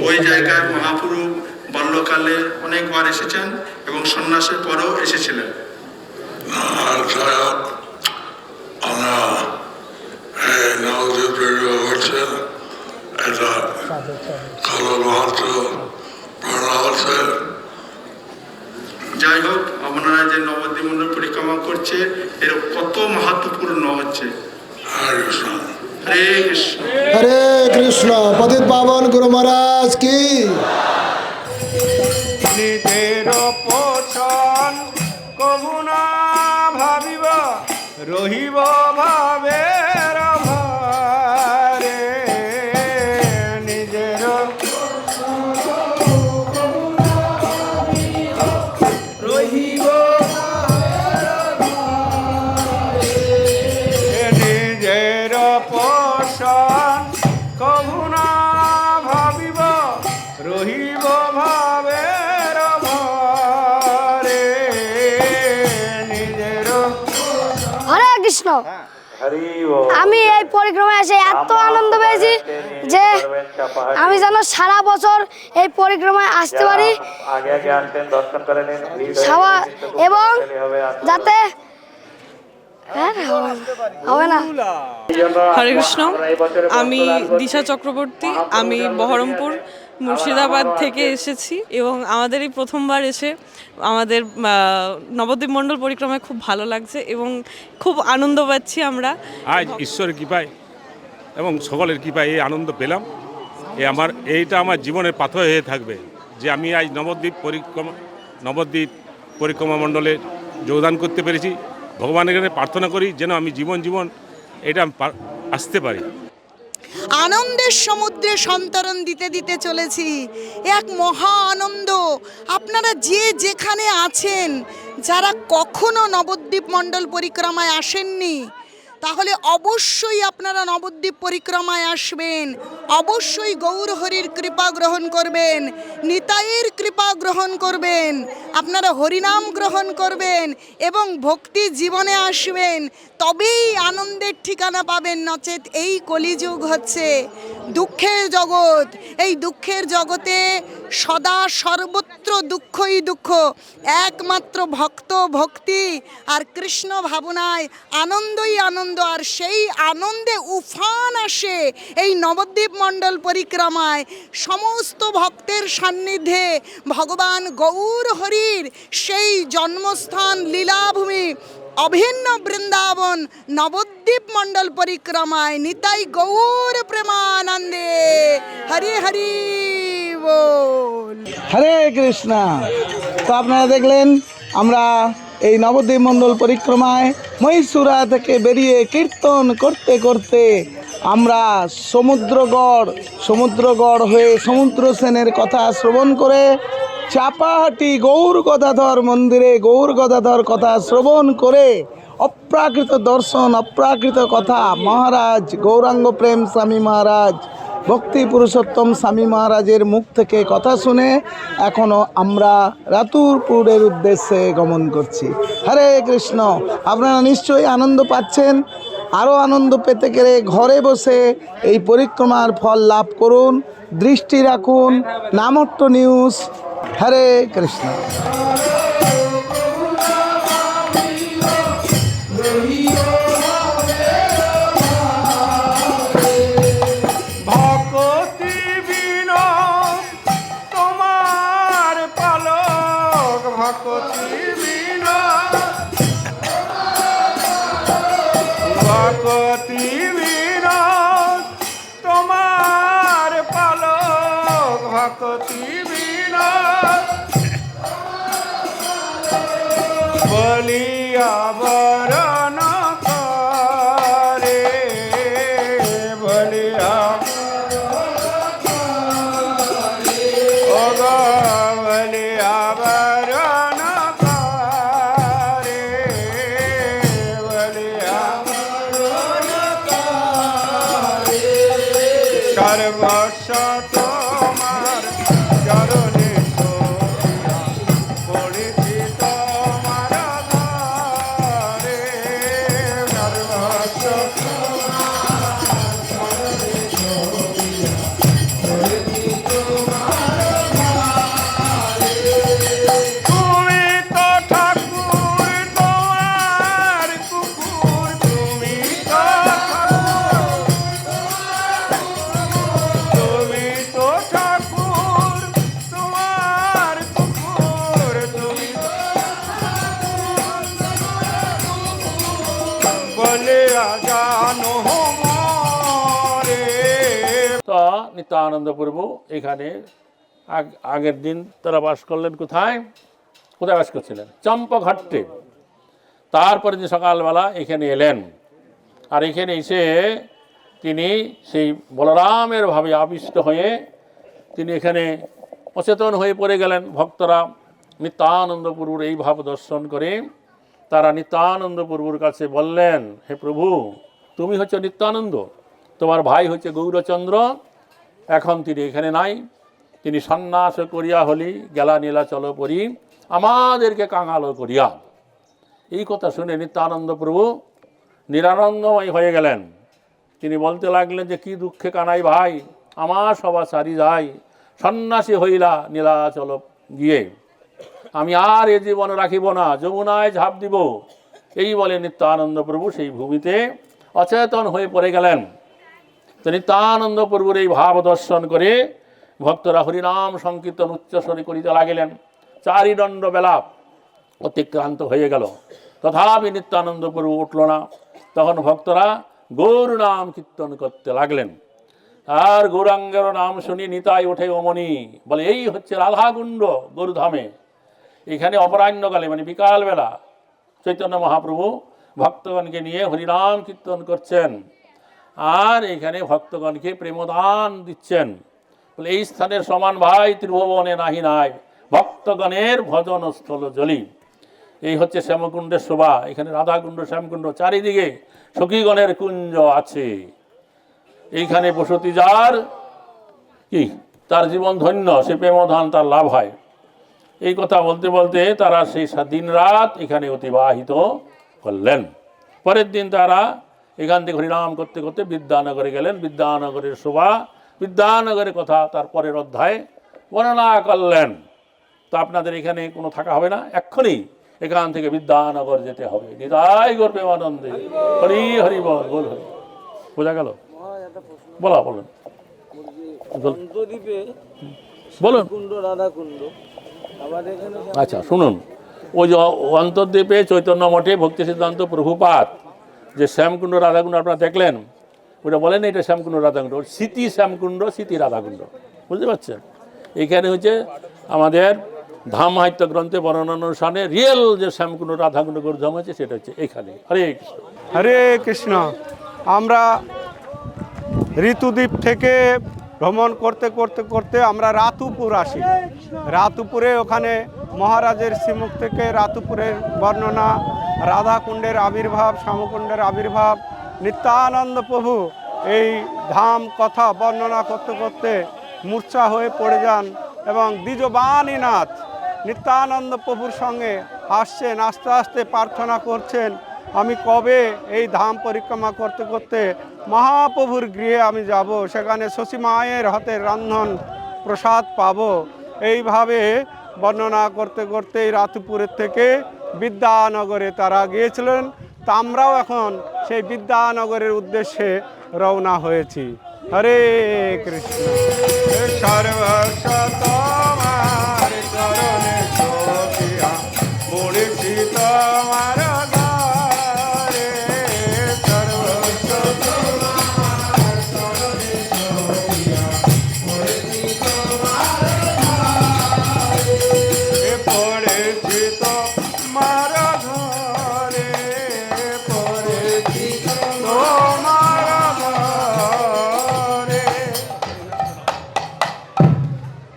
ওই জায়গায় মহাপ্রভু বাল্যকালে অনেকবার এসেছেন এবং সন্ন্যাসের পরেও এসেছিলেন। আর যাই হোক, আমরা এই নবদ্বীপ রেডিও হচ্ছে, এটা খবর মাহাত্ম পড়া হচ্ছে। যাই হোক, আপনারা যে নবদ্বীপ মন্দির পরিক্রমা করছে, এর কত মাহাত্মপূর্ণ হচ্ছে। হরে কৃষ্ণ। হরে কৃষ্ণ। হরে কৃষ্ণ। পতিত পাবন গুরু মহারাজ কি। নিজের পোষণ কবু না ভাবিব, রহিব ভাবের ভারে। নিজের রহিব নিজের পোষণ কবু না ভাবিব, রহিব ভাবের ভারে। নিজের হরে কৃষ্ণ। আমি এই পরিক্রমায় এসে এত আনন্দ পেয়েছি যে আমি যেন সারা বছর এই পরিক্রমায় আসতে পারি, এবং যাতে হবে না। হরে কৃষ্ণ। আমি দিশা চক্রবর্তী, আমি বহরমপুর মুর্শিদাবাদ থেকে এসেছি এবং আমাদের এই প্রথমবার এসে আমাদের নবদ্বীপ মণ্ডল পরিক্রমায় খুব ভালো লাগছে এবং খুব আনন্দ পাচ্ছি আমরা। আজ ঈশ্বরের কৃপায় এবং সকলের কৃপায় এই আনন্দ পেলাম। এইটা আমার জীবনের পাথর হয়ে থাকবে যে আমি আজ নবদ্বীপ পরিক্রমা মণ্ডলে যোগদান করতে পেরেছি। ভগবানের কাছে প্রার্থনা করি যেন আমি জীবন এটা আসতে পারি। আনন্দের সমুদ্রে সন্তরণ দিতে দিতে চলেছি, এক মহা আনন্দ। আপনারা যে যেখানে আছেন, যারা কখনো নবদ্বীপ মণ্ডল পরিক্রমায় আসেননি, তাহলে অবশ্যই আপনারা নবদ্বীপ পরিক্রমায় আসবেন, অবশ্যই গৌরহরির কৃপা গ্রহণ করবেন, নিতাইয়ের কৃপা গ্রহণ করবেন, আপনারা হরিনাম গ্রহণ করবেন এবং ভক্তি জীবনে আসবেন, তবেই আনন্দের ঠিকানা পাবেন। নচেত এই কলিযুগ হচ্ছে দুঃখের জগৎ। এই দুঃখের জগতে সদা সর্বত্র দুঃখই দুঃখ, একমাত্র ভক্তি আর কৃষ্ণ ভাবনায় আনন্দই আনন্দ। আর সেই আনন্দে উফান আসে এই নবদ্বীপ মণ্ডল পরিক্রমায়। সমস্ত ভক্তের সান্নিধ্যে ভগবান গৌর হরির সেই জন্মস্থান লীলাভূমি অভিন্ন বৃন্দাবন নবদ্বীপ মণ্ডল পরিক্রমায় নিতাই গৌর প্রেমানন্দে হরি হরি বল। হরে কৃষ্ণ। তো আপনারা দেখলেন আমরা এই নবদ্বীপ মণ্ডল পরিক্রমায় মহীশূরা থেকে বেরিয়ে কীর্তন করতে করতে আমরা সমুদ্রগড় হয়ে সমুদ্র সেনের কথা শ্রবণ করে চাপাহাটি গৌর গদাধর মন্দিরে গৌর গদাধর কথা শ্রবণ করে অপ্রাকৃত দর্শন, অপ্রাকৃত কথা, মহারাজ গৌরাঙ্গ প্রেম স্বামী মহারাজ, ভক্তি পুরুষোত্তম স্বামী মহারাজের মুখ থেকে কথা শুনে এখনও আমরা রাতুরপুরের উদ্দেশ্যে গমন করছি। হরে কৃষ্ণ। আপনারা নিশ্চয়ই আনন্দ পাচ্ছেন। আরও আনন্দ পেতে গেলে ঘরে বসে এই পরিক্রমার ফল লাভ করুন। দৃষ্টি রাখুন নামট্ট নিউজ। হরে কৃষ্ণ। ভকতি বিনোদ তোমার পালক, ভকতি বিনোদ, ভকতি বিনোদ তোমার পালক, ভকতি বিনোদ বলিয়া বরণ করে, বলিয়া বলিয়া বরণ করে, বলিয়া সর্বস্ব তোমার চরণে পড়েছি তোমার ঘরে, সর্বস্ব তুমি তো ঠাকুর তোমার কুকুর, তুমি তো তুমি তো ঠাকুর তোমার কুকুর, তুমি বলে জানো মরে। তো নিত্যানন্দ প্রভু এখানে আগের দিন তারা বাস করলেন কোথায় বাস করছিলেন? চম্পাঘাটে। তারপরে যে সকালবেলা এখানে এলেন, আর এখানে এসে তিনি সেই বলরামের ভাবে আবিষ্ট হয়ে তিনি এখানে অচেতন হয়ে পড়ে গেলেন। ভক্তরা নিত্যানন্দ প্রভুর এই ভাব দর্শন করে তারা নিত্যানন্দ প্রভুর কাছে বললেন, হে প্রভু, তুমি হচ্ছে নিত্যানন্দ, তোমার ভাই হচ্ছে গৌরচন্দ্র, এখন তিনি এখানে নাই, তিনি সন্ন্যাস করিয়া হলি গেলা নীলাচল পরি, আমাদেরকে কাঙাল করিয়া। এই কথা শুনে নিত্যানন্দ প্রভু নিরানন্দময় হয়ে গেলেন। তিনি বলতে লাগলেন যে কি দুঃখে কানাই ভাই, আমার সভা সারি যায়, সন্ন্যাসী হইলা নীলাচল গিয়ে, আমি আর এ জীবন রাখিব না, যমুনায় ঝাঁপ দিব। এই বলে নিত্যানন্দ প্রভু সেই ভূমিতে অচেতন হয়ে পড়ে গেলেন। তো নিত্যানন্দ প্রভুর এই ভাব দর্শন করে ভক্তরা হরিনাম সংকীর্তন উচ্চস্বরে করিতে লাগিলেন। 4 দণ্ড বেলা অতিক্রান্ত হয়ে গেল, তথাপি নিত্যানন্দ প্রভু উঠল না। তখন ভক্তরা গৌর নাম কীর্তন করতে লাগলেন। আর গৌরাঙ্গের নাম শুনি নিতাই ওঠে অমনি, বলে এই হচ্ছে রাধাকুণ্ড গৌরধামে। এখানে অপরাহ্নকালে মানে বিকালবেলা চৈতন্য মহাপ্রভু ভক্তগণকে নিয়ে হরিনাম কীর্তন করছেন, আর এখানে ভক্তগণকে প্রেমদান দিচ্ছেন। বলে এই স্থানের সমান ভাই ত্রিভুবনে নাহি নাই, ভক্তগণের ভজন স্থল জলি। এই হচ্ছে শ্যামকুণ্ডের শোভা। এখানে রাধাকুণ্ড, শ্যামকুণ্ড, চারিদিকে সখীগণের কুঞ্জ আছে। এইখানে বসতি যার কি তার জীবন ধন্য, সে প্রেমধান তার লাভ হয়। এই কথা বলতে বলতে তারা সেই দিন রাত এখানে অতিবাহিত করলেন। পরের দিন তারা এখান থেকে হরিনাম করতে করতে বিদ্যানগরে গেলেন। বিদ্যানগরের শোভা, বিদ্যানগরের কথা তার পরের অধ্যায়ে বর্ণনা করলেন। তো আপনাদের এখানে কোনো থাকা হবে না, এক্ষুনি এখান থেকে বিদ্যানগর যেতে হবে। নিতাই গৌর প্রেমানন্দে হরি হরি বল, বল হরি। বোঝা গেল? বলা বলেন বলুন। আচ্ছা শুনুন, ওই যে অন্তর্দ্বীপে চৈতন্য মঠে ভক্তি সিদ্ধান্ত প্রভুপাদ যে শ্যামকুণ্ড রাধাকুণ্ড আপনারা দেখলেন, ওটা বলেন এটা শ্যামকুণ্ড রাধাকুণ্ড, স্মৃতি শ্যামকুণ্ড, স্মৃতি রাধাকুণ্ড, বুঝতে পারছেন? এখানে হচ্ছে আমাদের ধাম সাহিত্য গ্রন্থে বর্ণনা অনুসারে রিয়েল যে শ্যামকুণ্ড রাধাকুণ্ড গৌরধাম হচ্ছে সেটা হচ্ছে এখানে। হরে কৃষ্ণ। হরে কৃষ্ণ। আমরা ঋতুদ্বীপ থেকে ভ্রমণ করতে করতে করতে আমরা রাতুপুর আসি। রাতুপুরে ওখানে মহারাজের শ্রীমুখ থেকে রাতুপুরের বর্ণনা, রাধাকুণ্ডের আবির্ভাব, শ্যামকুণ্ডের আবির্ভাব, নিত্যানন্দ প্রভু এই ধাম কথা বর্ণনা করতে করতে মূর্ছা হয়ে পড়ে যান এবং দ্বিজবাণীনাথ নিত্যানন্দ প্রভুর সঙ্গে আসছেন, আস্তে আস্তে প্রার্থনা করছেন আমি কবে এই ধাম পরিক্রমা করতে করতে মহাপ্রভুর গৃহে আমি যাব, সেখানে শশী মায়ের হাতের রান্ধন প্রসাদ পাব। এইভাবে বর্ণনা করতে করতে এই রাতুপুরের থেকে বিদ্যানগরে তারা গিয়েছিলেন। তা আমরাও এখন সেই বিদ্যানগরের উদ্দেশ্যে রওনা হয়েছি। হরে কৃষ্ণ। সর্বস্ব তোমার চরণে ছোটিয়া পড়েছি তোমার ঘরে, সর্বস্ব তোমার চরণে ছোটিয়া পড়েছি তোমার ঘরে, পড়েছি তোমার ঘরে, পড়েছি তোমার ঘরে।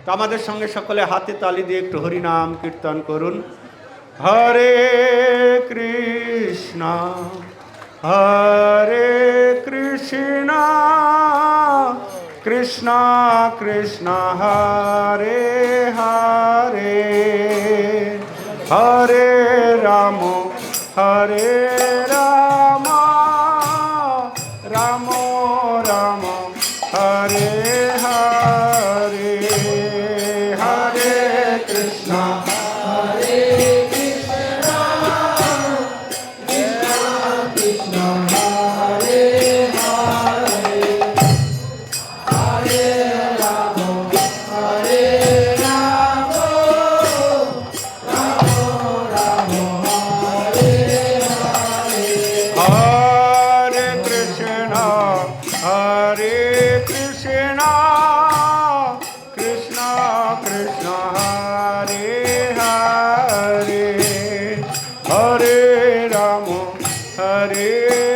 তো আমাদের সঙ্গে সকলে হাতে তালি দিয়ে একটু হরিনাম কীর্তন করুন। হরে কৃষ্ণ হরে কৃষ্ণ কৃষ্ণ কৃষ্ণ হরে হরে, হরে রাম হরে রাম, রাম রাম হরে হরে, হরে কৃষ্ণ হরে কৃষ্ণ কৃষ্ণ কৃষ্ণ হরে হরে, হরে রাম হরে রাম, রাম রাম হরে হরে, হরে কৃষ্ণ হরে কৃষ্ণ কৃষ্ণ কৃষ্ণ হরে হরে, হরে রাম হরে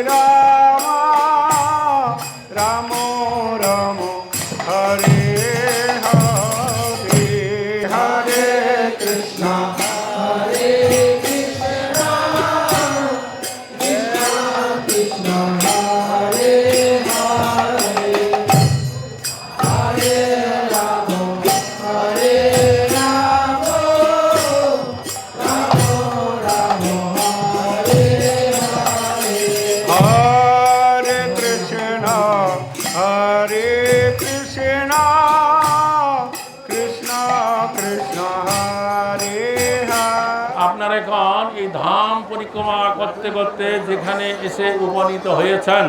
রাম, রাম রাম হরে হরে, হরে কৃষ্ণ হরে কৃষ্ণ কৃষ্ণ কৃষ্ণ হরে হরে, হরে রাম হরে রাম, রাম রাম হরে হরে, হরে কৃষ্ণ হরে কৃষ্ণ কৃষ্ণ কৃষ্ণ হরে হরে। আপনারা এখন এই ধাম পরিক্রমা করতে করতে যেখানে এসে উপনীত হয়েছেন,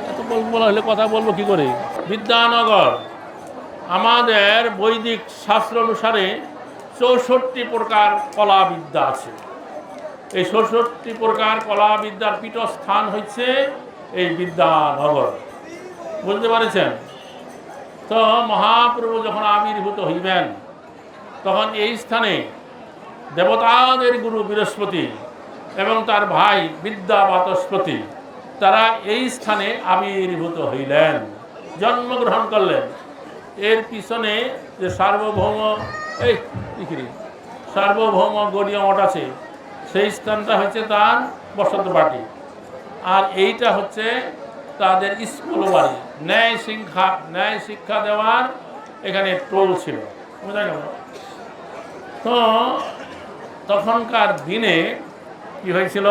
এত বলা হলে কথা বলবো কি করে? বিদ্যানগর। আমাদের বৈদিক শাস্ত্র অনুসারে 64 প্রকার কলাবিদ্যা আছে। এই 64 প্রকার কলাবিদ্যার পীঠস্থান হচ্ছে এই বিদ্যানগর। বুঝতে পারছেন? তো মহাপ্রভু যখন আবির্ভূত হইবেন তখন এই স্থানে দেবতাদের গুরু বৃহস্পতি এবং তার ভাই বিদ্যা বাচস্পতি তারা এই স্থানে আবির্ভূত হইলেন, জন্মগ্রহণ করলেন। এর পিছনে যে সার্বভৌম গড়ীয় মঠ আছে, সেই স্থানটা হচ্ছে তার বসত বাটি, আর এইটা হচ্ছে তাদের স্কুল বাড়ি। ন্যায় শিক্ষা দেওয়ার এখানে টোল ছিল, বুঝা গেল? তো তখনকার দিনে কি হয়েছিল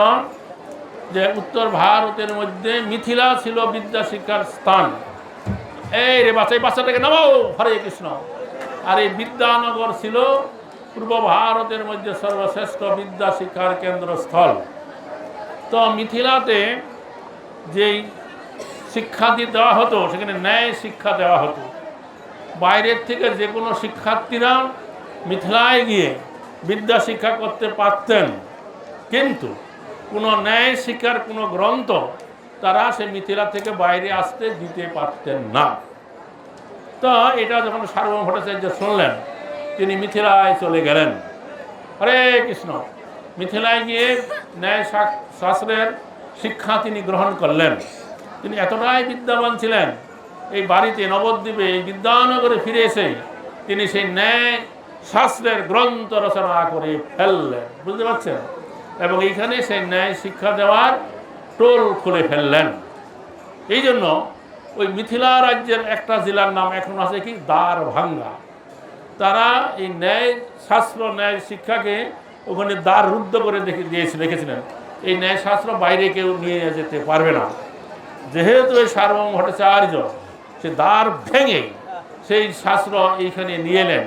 যে উত্তর ভারতের মধ্যে মিথিলা ছিল বিদ্যা শিক্ষার স্থান। এই রে বাচ্চাটাকে নামাও, হরে কৃষ্ণ। আর এই বিদ্যানগর ছিল পূর্ব ভারতের মধ্যে সর্বশ্রেষ্ঠ বিদ্যা শিক্ষার কেন্দ্রস্থল। তো মিথিলাতে যেই শিক্ষা দেওয়া হতো সেখানে ন্যায় শিক্ষা দেওয়া হতো। বাইরের থেকে যে কোনো শিক্ষার্থীরা মিথিলায় গিয়ে বিদ্যা শিক্ষা করতে পারতেন, কিন্তু কোনো ন্যায় শিক্ষার কোনো গ্রন্থ তারা সে মিথিলা থেকে বাইরে আসতে দিতে পারতেন না। তো এটা যখন সার্বভৌম ভট্টাচার্য শুনলেন, তিনি মিথিলায় চলে গেলেন। হরে কৃষ্ণ। মিথিলায় গিয়ে ন্যায় শাস্ত্রের শিক্ষা তিনি গ্রহণ করলেন। তিনি এতটাই বিদ্যাবান ছিলেন, এই বাড়িতে নবদ্বীপে এই বিদ্যানগরে ফিরে এসে তিনি সেই ন্যায় শাস্ত্রের গ্রন্থ রচনা করে ফেললেন, বুঝতে পারছেন? এবং এইখানে সেই ন্যায় শিক্ষা দেওয়ার টোল খুলে ফেললেন। এই জন্য ওই মিথিলা রাজ্যের একটা জেলার নাম এখন আছে কি, দ্বারভাঙ্গা। তারা এই ন্যায় শাস্ত্র ন্যায় শিক্ষাকে ওখানে দ্বার রুদ্ধ করে রেখেছিলেন। এই ন্যায় শাস্ত্র বাইরে কেউ নিয়ে যেতে পারবে না। যেহেতু এই সার্বভৌম ভট্টাচার্য সে দ্বার ভেঙে সেই শাস্ত্র এইখানে নিয়ে এলেন,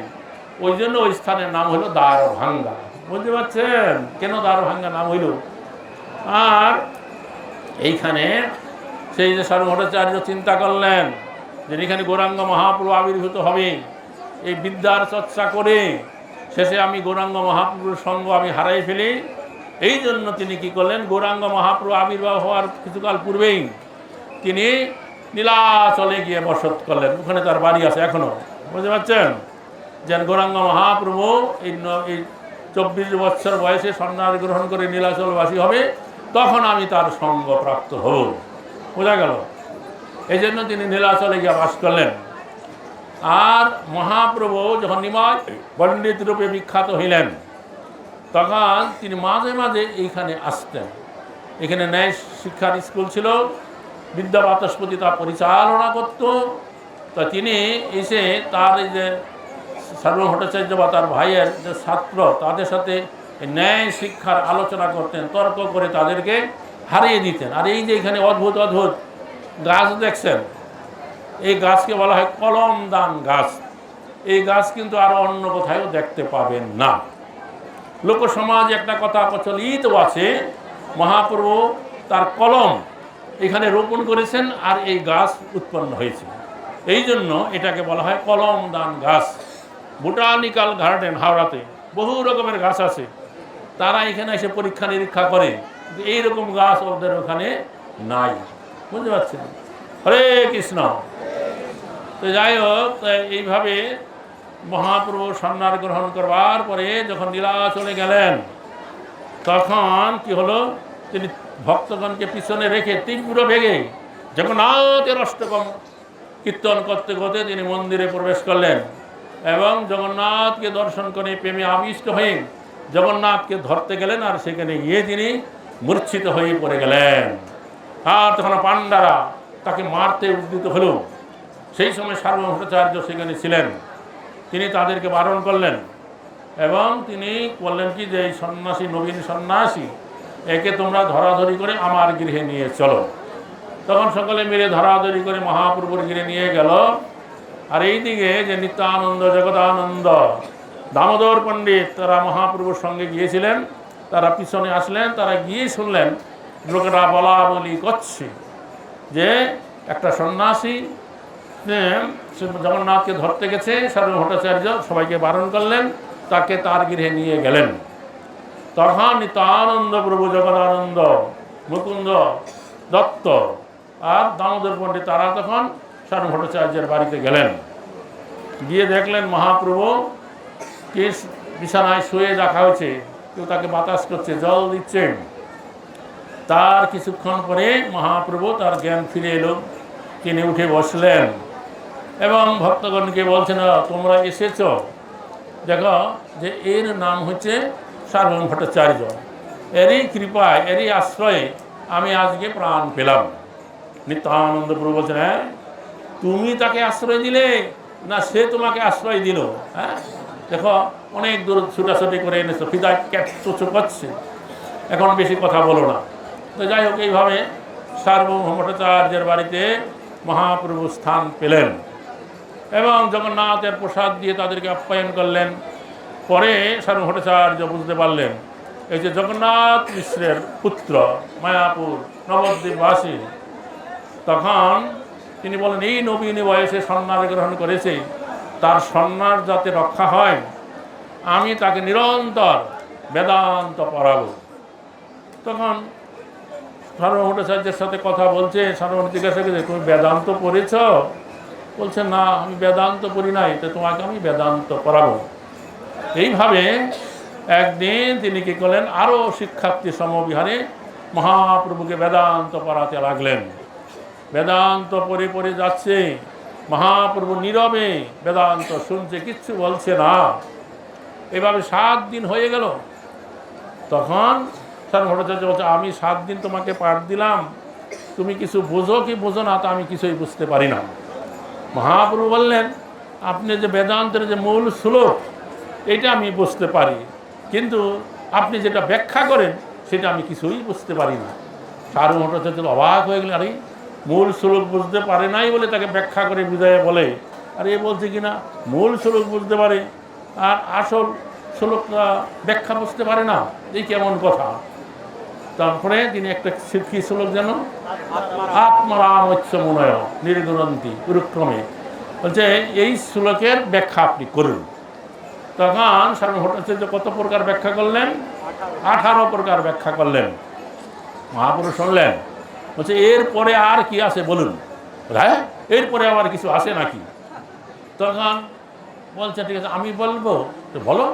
ওই জন্য ওই স্থানের নাম হলো দ্বারভাঙ্গা। বুঝতে পারছেন কেন দ্বারভাঙ্গা নাম হইল? আর এইখানে সেই যে সার্বভৌম ভট্টাচার্য চিন্তা করলেন যে এখানে গৌরাঙ্গ মহাপ্রভু আবির্ভূত হবে, এই বিদ্যার চর্চা করে শেষে আমি গৌরাঙ্গ মহাপ্রভুর সঙ্গ আমি হারাই ফেলি। এই জন্য তিনি কি করলেন, গৌরাঙ্গ মহাপ্রভু আবির্ভাব হওয়ার কিছুকাল পূর্বেই তিনি নীলাচলে গিয়ে বসত করলেন। ওখানে তার বাড়ি আছে এখনো, বুঝতে পারছেন? যেন গৌরাঙ্গ মহাপ্রভু এই 24 বছর বয়সে সন্ন্যাস গ্রহণ করে নীলাচলবাসী হবে, তখন আমি তার সঙ্গ প্রাপ্ত হব। বোঝা গেল? এই জন্য তিনি নীলাচলে গিয়ে বাস করলেন। আর মহাপ্রভু যখন নিমাই পণ্ডিত রূপে বিখ্যাত হইলেন, তখন তিনি মাঝে মাঝে এইখানে আসতেন। এখানে ন্যায় শিক্ষার স্কুল ছিল, বিদ্যা বাচস্পতি তা পরিচালনা করত। তো তিনি এসে তার এই যে সার্বভৌম ভট্টাচার্য বা তার ভাইয়ের যে ছাত্র, তাদের সাথে ন্যায় শিক্ষার আলোচনা করতেন, তর্ক করে তাদেরকে হারিয়ে দিতেন। আর এই যে এখানে অদ্ভুত অদ্ভুত গাছ দেখছেন, এই গাছকে বলা হয় কলমদান গাছ। এই গাছ কিন্তু আরও অন্য কোথাও দেখতে পাবেন না। লোকসমাজে একটা কথা প্রচলিত আছে, মহাপ্রভু তার কলম এখানে রোপণ করেছেন আর এই গাছ উৎপন্ন হয়েছে। এই জন্য এটাকে বলা হয় কলমদান গাছ। বোটানিক্যাল গার্ডেন হাওড়াতে বহু রকমের গাছ আছে, তারা এখানে এসে পরীক্ষা নিরীক্ষা করে, এইরকম গাছ ওদের ওখানে নাই। বুঝতে পারছেন? হরে কৃষ্ণ। তো যাই হোক, এইভাবে মহাপ্রভু সন্ন্যাস গ্রহণ করবার পরে যখন নীলাচলে গেলেন, তখন কি হলো, তিনি ভক্তগণকে পিছনে রেখে তীব্র বেগে জগন্নাথের অষ্টকম কীর্তন করতে করতে তিনি মন্দিরে প্রবেশ করলেন এবং জগন্নাথকে দর্শন করে প্রেমে আবিষ্ট হয়ে জগন্নাথকে ধরতে গেলেন। আর সেখানে গিয়ে তিনি মূর্ছিত হয়ে পড়ে গেলেন। আর তখন পাণ্ডারা তাকে মারতে উদ্যত হলো। সেই সময় সার্বভৌম ভট্টাচার্য সেখানে ছিলেন। তিনি তাদেরকে বারণ করলেন এবং তিনি বললেন কি যে এই সন্ন্যাসী, নবীন সন্ন্যাসী, একে তোমরা ধরাধরি করে আমার গৃহে নিয়ে চলো। তখন সকলে মিলে ধরাধরি করে মহাপ্রভুর গৃহে নিয়ে গেল। আর এইদিকে যে নিত্যানন্দ, জগদানন্দ, দামোদর পণ্ডিত তারা মহাপ্রভুর সঙ্গে গিয়েছিলেন, তারা পিছনে আসলেন। তারা গিয়ে শুনলেন লোকেরা বলা বলি করছে যে একটা সন্ন্যাসী জগন্নাথকে ধরতে গেছে, সার্বভৌম ভট্টাচার্য সবাইকে বারণ করলেন, তাকে তার গৃহে নিয়ে গেলেন। তখন নিত্যানন্দ প্রভু, জগদানন্দ, মুকুন্দ দত্ত আর দামোদর পণ্ডিত তারা তখন সার্বভৌম ভট্টাচার্যের বাড়িতে গেলেন। গিয়ে দেখলেন মহাপ্রভু কি বিছানায় শুয়ে রাখা হয়েছে, কেউ তাকে বাতাস করছে, জল দিচ্ছেন। তার কিছুক্ষণ পরে মহাপ্রভু তার জ্ঞান ফিরে এলো, তিনি উঠে বসলেন এবং ভক্তগণকে বলছেন, তোমরা এসেছ, দেখো যে এর নাম হচ্ছে সার্বভৌম ভট্টাচার্য, এরই কৃপায়, এরই আশ্রয়ে আমি আজকে প্রাণ পেলাম। নিত্যানন্দ প্রভু বলছেন, হ্যাঁ তুমি তাকে আশ্রয় দিলে না সে তোমাকে আশ্রয় দিল? হ্যাঁ দেখো অনেক দূর ছুটাছুটি করে এনেছো, ফিদা ক্যাচো করছে, এখন বেশি কথা বলো না। তো যাই হোক, এইভাবে সার্বভৌম ভট্টাচার্যের বাড়িতে মহাপ্রভু স্থান পেলেন এবং জগন্নাথের প্রসাদ দিয়ে তাদেরকে আপ্যায়ন করলেন। পরে সার্বভৌম ভট্টাচার্য বুঝতে পারলেন এই যে জগন্নাথ মিশ্রের পুত্র, মায়াপুর নবদ্বীপবাসী, তখন তিনি বলেন এই নবীন বয়সে সন্ন্যাস গ্রহণ করেছে, তার সন্ন্যাস যাতে রক্ষা হয় আমি তাকে নিরন্তর বেদান্ত পড়াবো। তখন সার্বভৌম ভট্টাচার্যের সাথে কথা বলছে, সার্বভৌম জিজ্ঞাসা করছে, তুমি বেদান্ত পড়েছ? বলছে, না আমি বেদান্ত পড়ি নাই, তো তোমাকে আমি বেদান্ত পড়াবো। এইভাবে একদিন তিনি কী করলেন, আরও শিক্ষার্থী সমবিহারে মহাপ্রভুকে বেদান্ত পড়াতে লাগলেন। বেদান্ত পড়ে পড়ে যাচ্ছে, মহাপ্রভু নীরবে বেদান্ত শুনছে, কিচ্ছু বলছে না। এভাবে 7 দিন হয়ে গেল। তখন সার্বভৌম ভট্টাচার্য বলছে, আমি 7 দিন তোমাকে পাঠ দিলাম, তুমি কিছু বোঝো কি বোঝো না তা আমি কিছুই বুঝতে পারি না। মহাপ্রভু বললেন, আপনি যে বেদান্তের যে মূল শ্লোক এটা আমি বুঝতে পারি, কিন্তু আপনি যেটা ব্যাখ্যা করেন সেটা আমি কিছুই বুঝতে পারি না। সার্বভৌম ভট্টাচার্য অবাক হয়ে গেলেন, আরে মূল শ্লোক বুঝতে পারে নাই বলে তাকে ব্যাখ্যা করে বিদায় বলে, আর এ বলছে কিনা মূল শ্লোক বুঝতে পারে আর আসল শ্লোকটা ব্যাখ্যা বুঝতে পারে না, এই কেমন কথা। তারপরে তিনি একটা শিক্ষী শ্লোক যেন আত্মারামচ্য মনয় নির্গুণন্তি উরুক্রমে বলছে, এই শ্লোকের ব্যাখ্যা আপনি করুন। তখন সার্বভৌম ভট্টাচার্য কত প্রকার ব্যাখ্যা করলেন? 18 প্রকার ব্যাখ্যা করলেন। মহাপুরুষ শুনলেন, বলছে এরপরে আর কি আছে বলুন। হ্যাঁ এরপরে আবার কিছু আসে নাকি? তখন বলছে, ঠিক আছে আমি বলবো, তো বলো।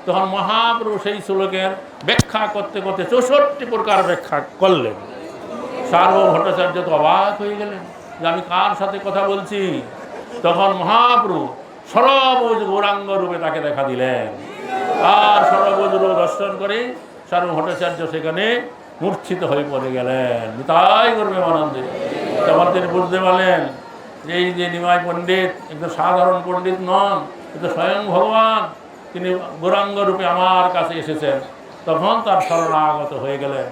তখন মহাপ্রভু সেই শ্লোকের ব্যাখ্যা করতে করতে 64 প্রকার ব্যাখ্যা করলেন। সার্বভৌম ভট্টাচার্য তো অবাক হয়ে গেলেন যে আমি কার সাথে কথা বলছি। তখন মহাপ্রভু সরবুজ গৌরাঙ্গ রূপে তাকে দেখা দিলেন, আর সরবুজ রূপ দর্শন করে সার্বভৌম ভট্টাচার্য সেখানে মূর্ছিত হয়ে পড়ে গেলেন। তাই করবে আনন্দে। তখন তিনি বুঝতে পারলেন যে এই যে নিমাই পণ্ডিত একদম সাধারণ পণ্ডিত নন, কিন্তু স্বয়ং ভগবান, তিনি গৌরাঙ্গ রূপে আমার কাছে এসেছেন। তখন তার শরণাগত হয়ে গেলেন।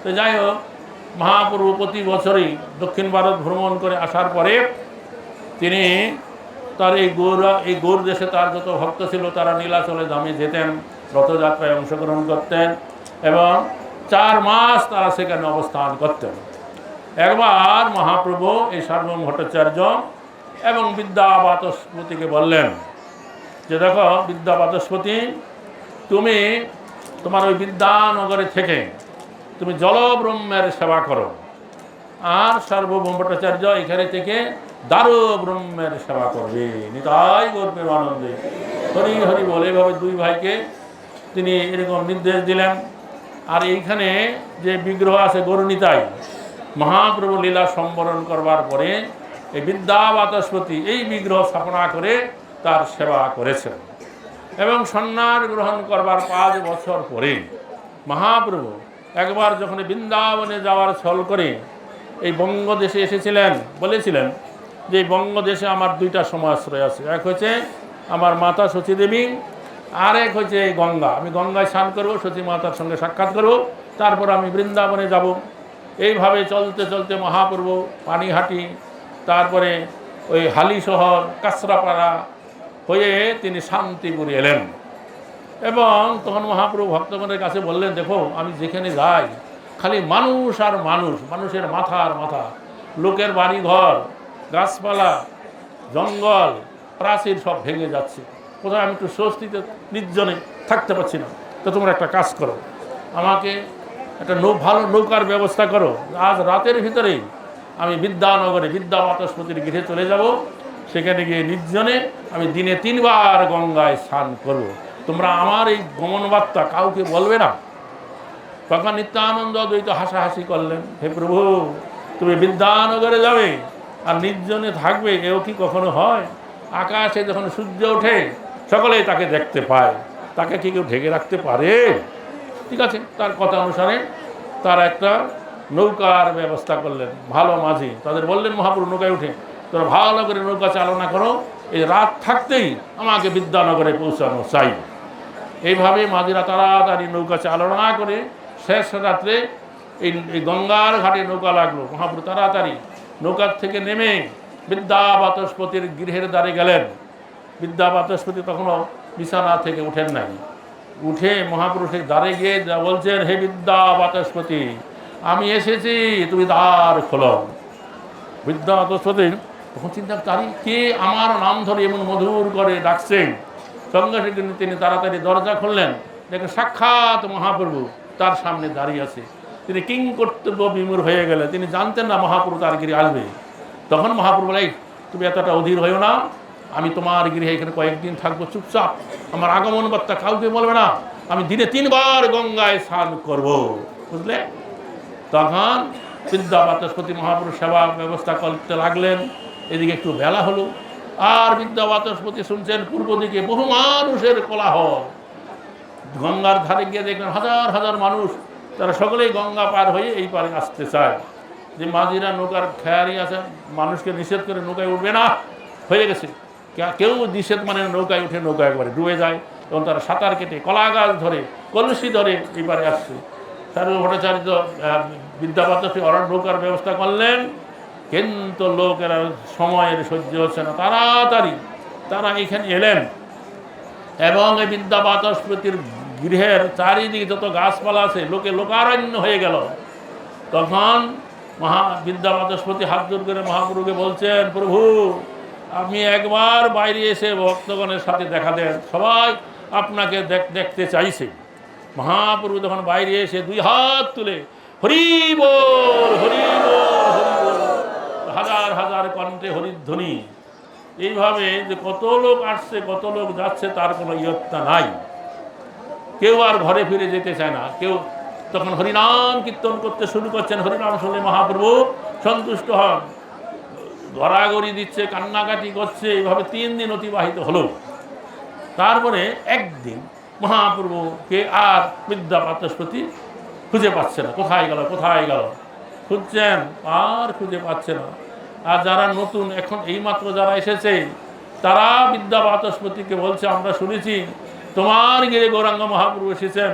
তো যাই হোক, মহাপ্রভু প্রতি বছরই দক্ষিণ ভারত ভ্রমণ করে আসার পরে তিনি তার এই গৌর দেশে তার যত ভক্ত ছিল তারা নীলাচলে ধামে যেতেন, রথযাত্রায় অংশগ্রহণ করতেন এবং 4 মাস তারা সেখানে অবস্থান করতেন। একবার মহাপ্রভু এই সার্বভৌম ভট্টাচার্য এবং বিদ্যা বাচস্পতিকে বললেন যে, দেখো বিদ্যা বাচস্পতি, তুমি তোমার ওই বিদ্যানগরে থেকে তুমি জলব্রহ্মের সেবা করো, আর সার্বভৌম ভট্টাচার্য এখানে থেকে দারু ব্রহ্মের সেবা করবে। নিতাই গৌর আনন্দে হরি হরি বলে এভাবে 2 ভাইকে তিনি এরকম নির্দেশ দিলেন। আর এইখানে যে বিগ্রহ আছে গৌরনিতাই, মহাপ্রভু লীলা সম্বরণ করবার পরে এই বিদ্যা বাচস্পতি এই বিগ্রহ স্থাপনা করে তার সেবা করেছেন এবং সন্ন্যাস গ্রহণ করবার 5 বছর পরে মহাপ্রভু একবার যখন বৃন্দাবনে যাওয়ার ছল করে এই বঙ্গদেশে এসেছিলেন, বলেছিলেন যে এই বঙ্গদেশে আমার 2টা সমাশ্রয় আছে, এক হচ্ছে আমার মাতা সচীদেবী, আর এক হচ্ছে এই গঙ্গা। আমি গঙ্গায় স্নান করবো, সচী মাতার সঙ্গে সাক্ষাৎ করবো, তারপর আমি বৃন্দাবনে যাব। এইভাবে চলতে চলতে মহাপ্রভু পানিহাটি, তারপরে ওই হালি শহর, কাঁচরাপাড়া হয়ে তিনি শান্তিপুরে এলেন। এবং তখন মহাপ্রভু ভক্তগণের কাছে বললেন, দেখো আমি যেখানে যাই খালি মানুষ আর মানুষ, মানুষের মাথা আর মাথা, লোকের বাড়ি ঘর, গাছপালা, জঙ্গল প্রাচীর সব ভেঙে যাচ্ছে, কোথাও আমি একটু স্বস্তিতে নির্জনে থাকতে পারছি না। তো তোমরা একটা কাজ করো, আমাকে একটা ভালো নৌকার ব্যবস্থা করো, আজ রাতের ভিতরেই আমি বিদ্যানগরে বিদ্যা বাচস্পতির গৃহে চলে যাব, সেখানে গিয়ে নির্জনে আমি দিনে 3 বার গঙ্গায় স্নান করব। তোমরা আমার এই গমন বার্তা কাউকে বলবে না। তখন নিত্যানন্দ দ্বৈত হাসাহাসি করলেন, হে প্রভু, তুমি বিদ্যানগরে যাবে আর নির্জনে থাকবে, এও কি কখনো হয়? আকাশে যখন সূর্য ওঠে সকলেই তাকে দেখতে পায়, তাকে কি কেউ ঢেকে রাখতে পারে? ঠিক আছে, তার কথা অনুসারে তারা একটা নৌকার ব্যবস্থা করলেন। ভালো মাঝি তাদের বললেন, মহাপ্রভু নৌকায় উঠে তোরা ভালো করে নৌকা চালনা করো, এই রাত থাকতেই আমাকে বিদ্যানগরে পৌঁছানো চাই। এইভাবে মাঝিরা তাড়াতাড়ি নৌকা চালনা করে শেষ রাত্রে এই গঙ্গার ঘাটে নৌকা লাগলো। মহাপ্রভু তাড়াতাড়ি নৌকার থেকে নেমে বিদ্যা বাচস্পতির গৃহের দ্বারে গেলেন। বিদ্যা বাচস্পতি তখনও বিছানা থেকে উঠেন নাই। উঠে মহাপুরুষের দ্বারে গিয়ে যা বলছেন, হে বিদ্যা বাচস্পতি, আমি এসেছি, তুমি দ্বার খোলো। বিদ্যা বাচস্পতি তখন চিন্তা, তারই কে আমার নাম ধরে এমন মধুর করে ডাকছেন। সঙ্গে সঙ্গে তিনি তাড়াতাড়ি দরজা খুললেন, দেখেন সাক্ষাৎ মহাপ্রভু তার সামনে দাঁড়িয়ে আছে। তিনি কিং কর্তব্য বিমূঢ় হয়ে গেলেন, তিনি জানতেন না মহাপ্রভু তার গৃহে আসবে। তখন মহাপ্রভু বলে, তুমি এতটা অধীর হইও না, আমি তোমার গৃহে এখানে কয়েকদিন থাকবো, চুপচাপ, আমার আগমন বার্তা কাউকে বলবে না, আমি দিনে 3 বার গঙ্গায় স্নান করব, বুঝলে? তখন বিদ্যা বাচস্পতি মহাপুরুষ সেবা ব্যবস্থা করতে লাগলেন। এদিকে একটু বেলা হলো, আর বিদ্যা বাচস্পতি শুনছেন পূর্ব দিকে বহু মানুষের কোলাহল। গঙ্গার ধারে গিয়ে দেখলেন হাজার হাজার মানুষ, তারা সকলেই গঙ্গা পার হয়ে এই পারে আসতে চায়। যে মাঝিরা নৌকার খেয়ারি আছে, মানুষকে নিষেধ করে নৌকায় উঠবে না, হয়ে গেছে, কেউ নিষেধ মানে নৌকায় উঠে নৌকা একবারে ডুবে যায়। তখন তারা সাঁতার কেটে কলা গাছ ধরে কলসি ধরে এই পারে আসছে। সার্ব ভট্টাচার্য বিদ্যা বাচস্পতি অরণ্য নৌকার ব্যবস্থা করলেন, কিন্তু লোকেরা সময়ের সহ্য হচ্ছে না, তাড়াতাড়ি তারা এখানে এলেন এবং এই বিদ্যা বাচস্পতির গৃহের চারিদিকে যত গাছপালা আছে লোকে লোকারণ্য হয়ে গেল। তখন বিদ্যা বাচস্পতি হাত জোর করে মহাপ্রভুকে বলছেন, প্রভু, আপনি একবার বাইরে এসে ভক্তগণের সাথে দেখা দেন, সবাই আপনাকে দেখতে চাইছে। মহাপ্রভু তখন বাইরে এসে 2 হাত তুলে হরি বল হরি বল হরি বল, হাজার হাজার কণ্ঠে হরিধ্বনি। এইভাবে যে কত লোক আসছে কত লোক যাচ্ছে তার কোনো ইয়ত্তা নাই। কেউ আর ঘরে ফিরে যেতে চায় না। কেউ তখন হরিনাম কীর্তন করতে শুরু করছেন। হরিনাম শুনলে মহাপ্রভু সন্তুষ্ট হন, গড়াগড়ি দিচ্ছে, কান্নাকাটি করছে। এইভাবে 3 দিন অতিবাহিত হলো। তারপরে একদিন মহাপ্রভুকে আর বিদ্যা বাচস্পতি খুঁজে পাচ্ছে না, কোথায় গেল কোথায় গেল, খুঁজছেন আর খুঁজে পাচ্ছে না। আর যারা নতুন এখন এইমাত্র যারা এসেছে তারা বিদ্যা বাচস্পতিকে বলছে, আমরা শুনেছি তোমার গিয়ে গৌরাঙ্গ মহাপ্রভু এসেছেন,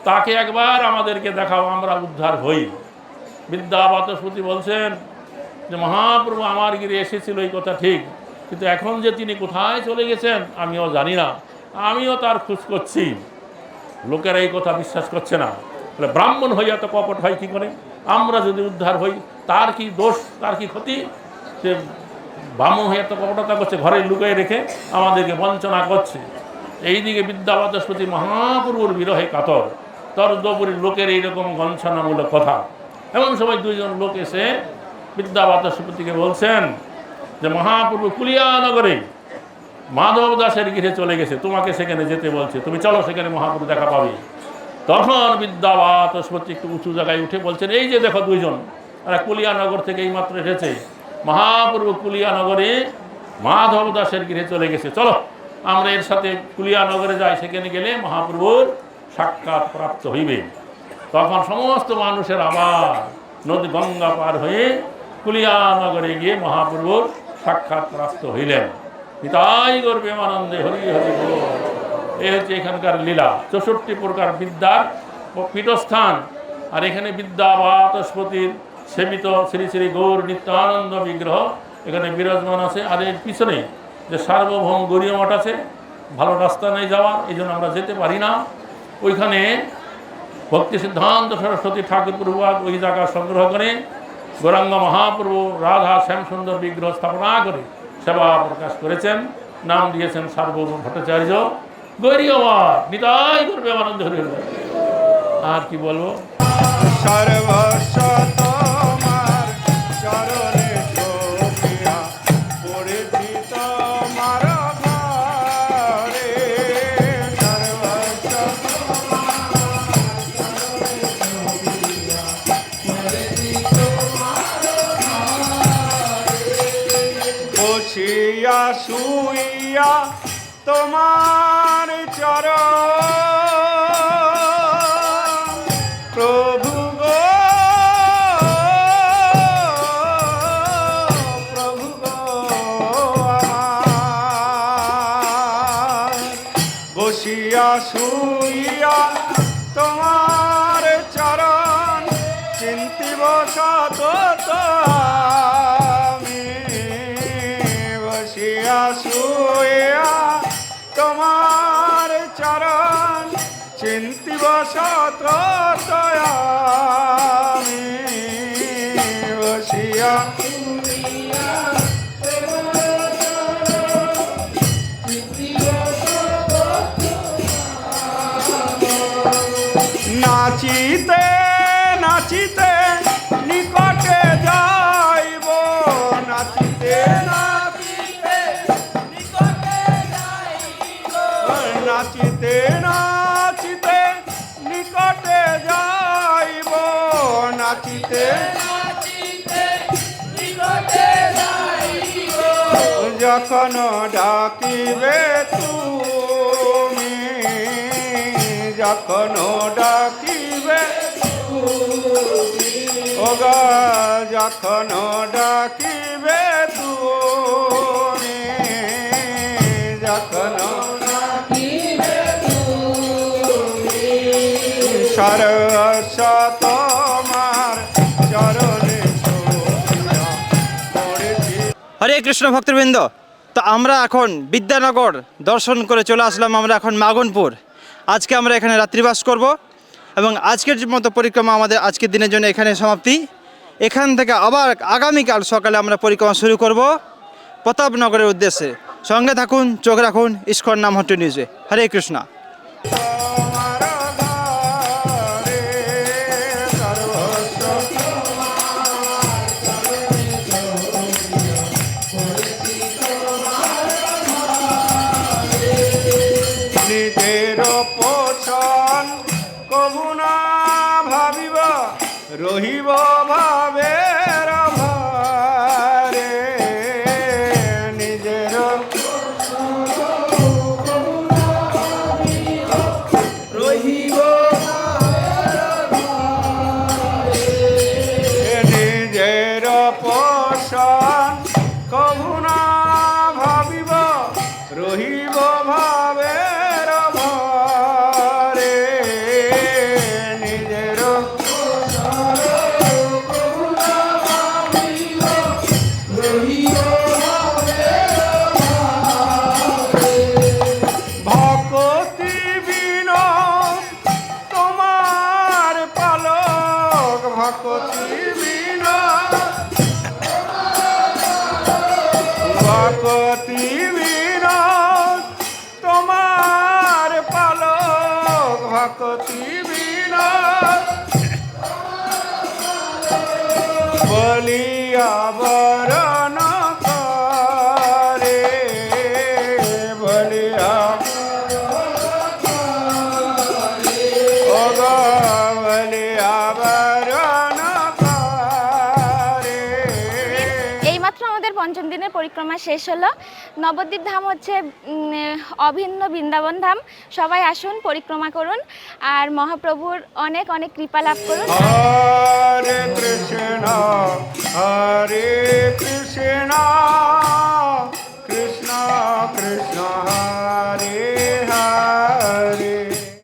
তাকে একবার আমাদেরকে দেখাও, আমরা উদ্ধার হই। বিদ্যা বাচস্পতি বলছেন যে মহাপ্রভু আমার গিরে এসেছিল এই কথা ঠিক, কিন্তু এখন যে তিনি কোথায় চলে গেছেন আমিও জানি না, আমিও তার খোঁজ করছি। লোকেরা এই কথা বিশ্বাস করছে না। বলে ব্রাহ্মণ হইয়া তো কপট হয় কী করে? আমরা যদি উদ্ধার হই তার কি দোষ, তার কি ক্ষতি? সে ব্রাহ্মণ হইয়া তো কপটতা করছে, ঘরে লুকিয়ে রেখে আমাদেরকে বঞ্চনা করছে। এইদিকে বিদ্যা বাচস্পতি মহাপ্রভুর বিরহে কাতর, তর্দপুরীর লোকের এইরকম গঞ্ছনামূলক কথা। এমন সময় 2 জন লোক এসে বিদ্যা বাচস্পতিকে বলছেন যে মহাপ্রভু কুলিয়ানগরে মাধব দাসের গৃহে চলে গেছে, তোমাকে সেখানে যেতে বলছে, তুমি চলো, সেখানে মহাপ্রভু দেখা পাবে। তখন বিদ্যা বাচস্পতি একটু উঁচু জায়গায় উঠে বলছেন, এই যে দেখো 2 জন, এরা কুলিয়ানগর থেকে এইমাত্র এসেছে, মহাপ্রভু কুলিয়ানগরে মাধব দাসের গৃহে চলে গেছে, চলো আমরা এর সাথে কুলিয়ানগরে যাই, সেখানে গেলে মহাপ্রভুর সাক্ষাৎ প্রাপ্ত হইবে। তখন সমস্ত মানুষের আবার নদী গঙ্গা পার হয়ে কুলিয়ানগরে গিয়ে মহাপ্রভুর সাক্ষাৎ প্রাপ্ত হইলেন। পিতাই গৌর প্রেমানন্দে হরি হরি বল। এই হচ্ছে এখানকার লীলা। 64 প্রকার বিদ্যার পীঠস্থান। আর এখানে বিদ্যা বাচস্পতির সেবিত শ্রী শ্রী গৌর নিত্যানন্দ বিগ্রহ এখানে বিরাজমান আছে। আর এর পিছনে যে সার্বভৌম গৌরীয় মঠ আছে, ভালো রাস্তা নেই যাওয়ার, এই জন্য আমরা যেতে পারি না। ওইখানে ভক্তি সিদ্ধান্ত সরস্বতী ঠাকুর প্রভুবাদ ওই জায়গা সংগ্রহ করে গৌরাঙ্গ মহাপ্রভু রাধা শ্যামসুন্দর বিগ্রহ স্থাপনা করে সেবা প্রকাশ করেছেন। নাম দিয়েছেন সার্বভৌম ভট্টাচার্য। গৌরী আমার নিতাই করবে আনন্দ হরি হরি। আর কি বলবো? সর্বস্ব তোমার চরণে শোভিয়া পড়েছি তোমার ঘরে। সর্বস্ব বসিয়া শুইয়া তোমার চরণ প্রভু গো, প্রভু গো আমার। বসিয়া শুইয়া তোমার চরণ চিন্তিব সতত আমি। বসিয়া শুইয়া তোমার চরণ চিন্তিব সতত আমি। বসিয়া নাচিতে নাচিতে নিকটে যাইব। নাচিতে নাচিতে নিকটে যাইব। নাচিতে নাচিতে নিকটে যাইব। নাচিতে নাচিতে নিকটে যাইব। যখন ডাকিবে তুমি, যখন ডাকিবে ওগা, যখন ডাকিবে তুমি, যখন ডাকিবে তুমি। সর্বস্ব তোমার চরণে শোভিয়া পড়েছি। হরে কৃষ্ণ ভক্তবৃন্দ, তো আমরা এখন বিদ্যানগর দর্শন করে চলে আসলাম। আমরা এখন মাগনপুর। আজকে আমরা এখানে রাত্রিবাস করব এবং আজকের মতো পরিক্রমা আমাদের আজকের দিনের জন্য এখানে সমাপ্তি। এখান থেকে আবার আগামীকাল সকালে আমরা পরিক্রমা শুরু করব প্রতাপনগরের উদ্দেশ্যে। সঙ্গে থাকুন, চোখ রাখুন ইসকন নামহট্ট নিউজে। হরে কৃষ্ণ। নিজের পোষণ কবু না ভাবিব, রহিব ভাবের ভারে। নিজের রহিব নিজের পোষণ কবু না ভাবিব, রহিব ভাবের ভারে। নিজের ভকতি বিন তোমার পালক। ভকতি বিন ভকতি বিন তোমার পালক। ভকতি বিন বলিয়া বরণ করে। বলিয়া ওগো, বলিয়া বরণ করে। এইমাত্র আমাদের পঞ্চম দিনের পরিক্রমা শেষ হলো। নবদ্বীপ ধাম হচ্ছে অভিন্ন বৃন্দাবন ধাম। সবাই আসুন, পরিক্রমা করুন আর মহাপ্রভুর অনেক অনেক কৃপা লাভ করুন। হরে কৃষ্ণ, হরে কৃষ্ণ।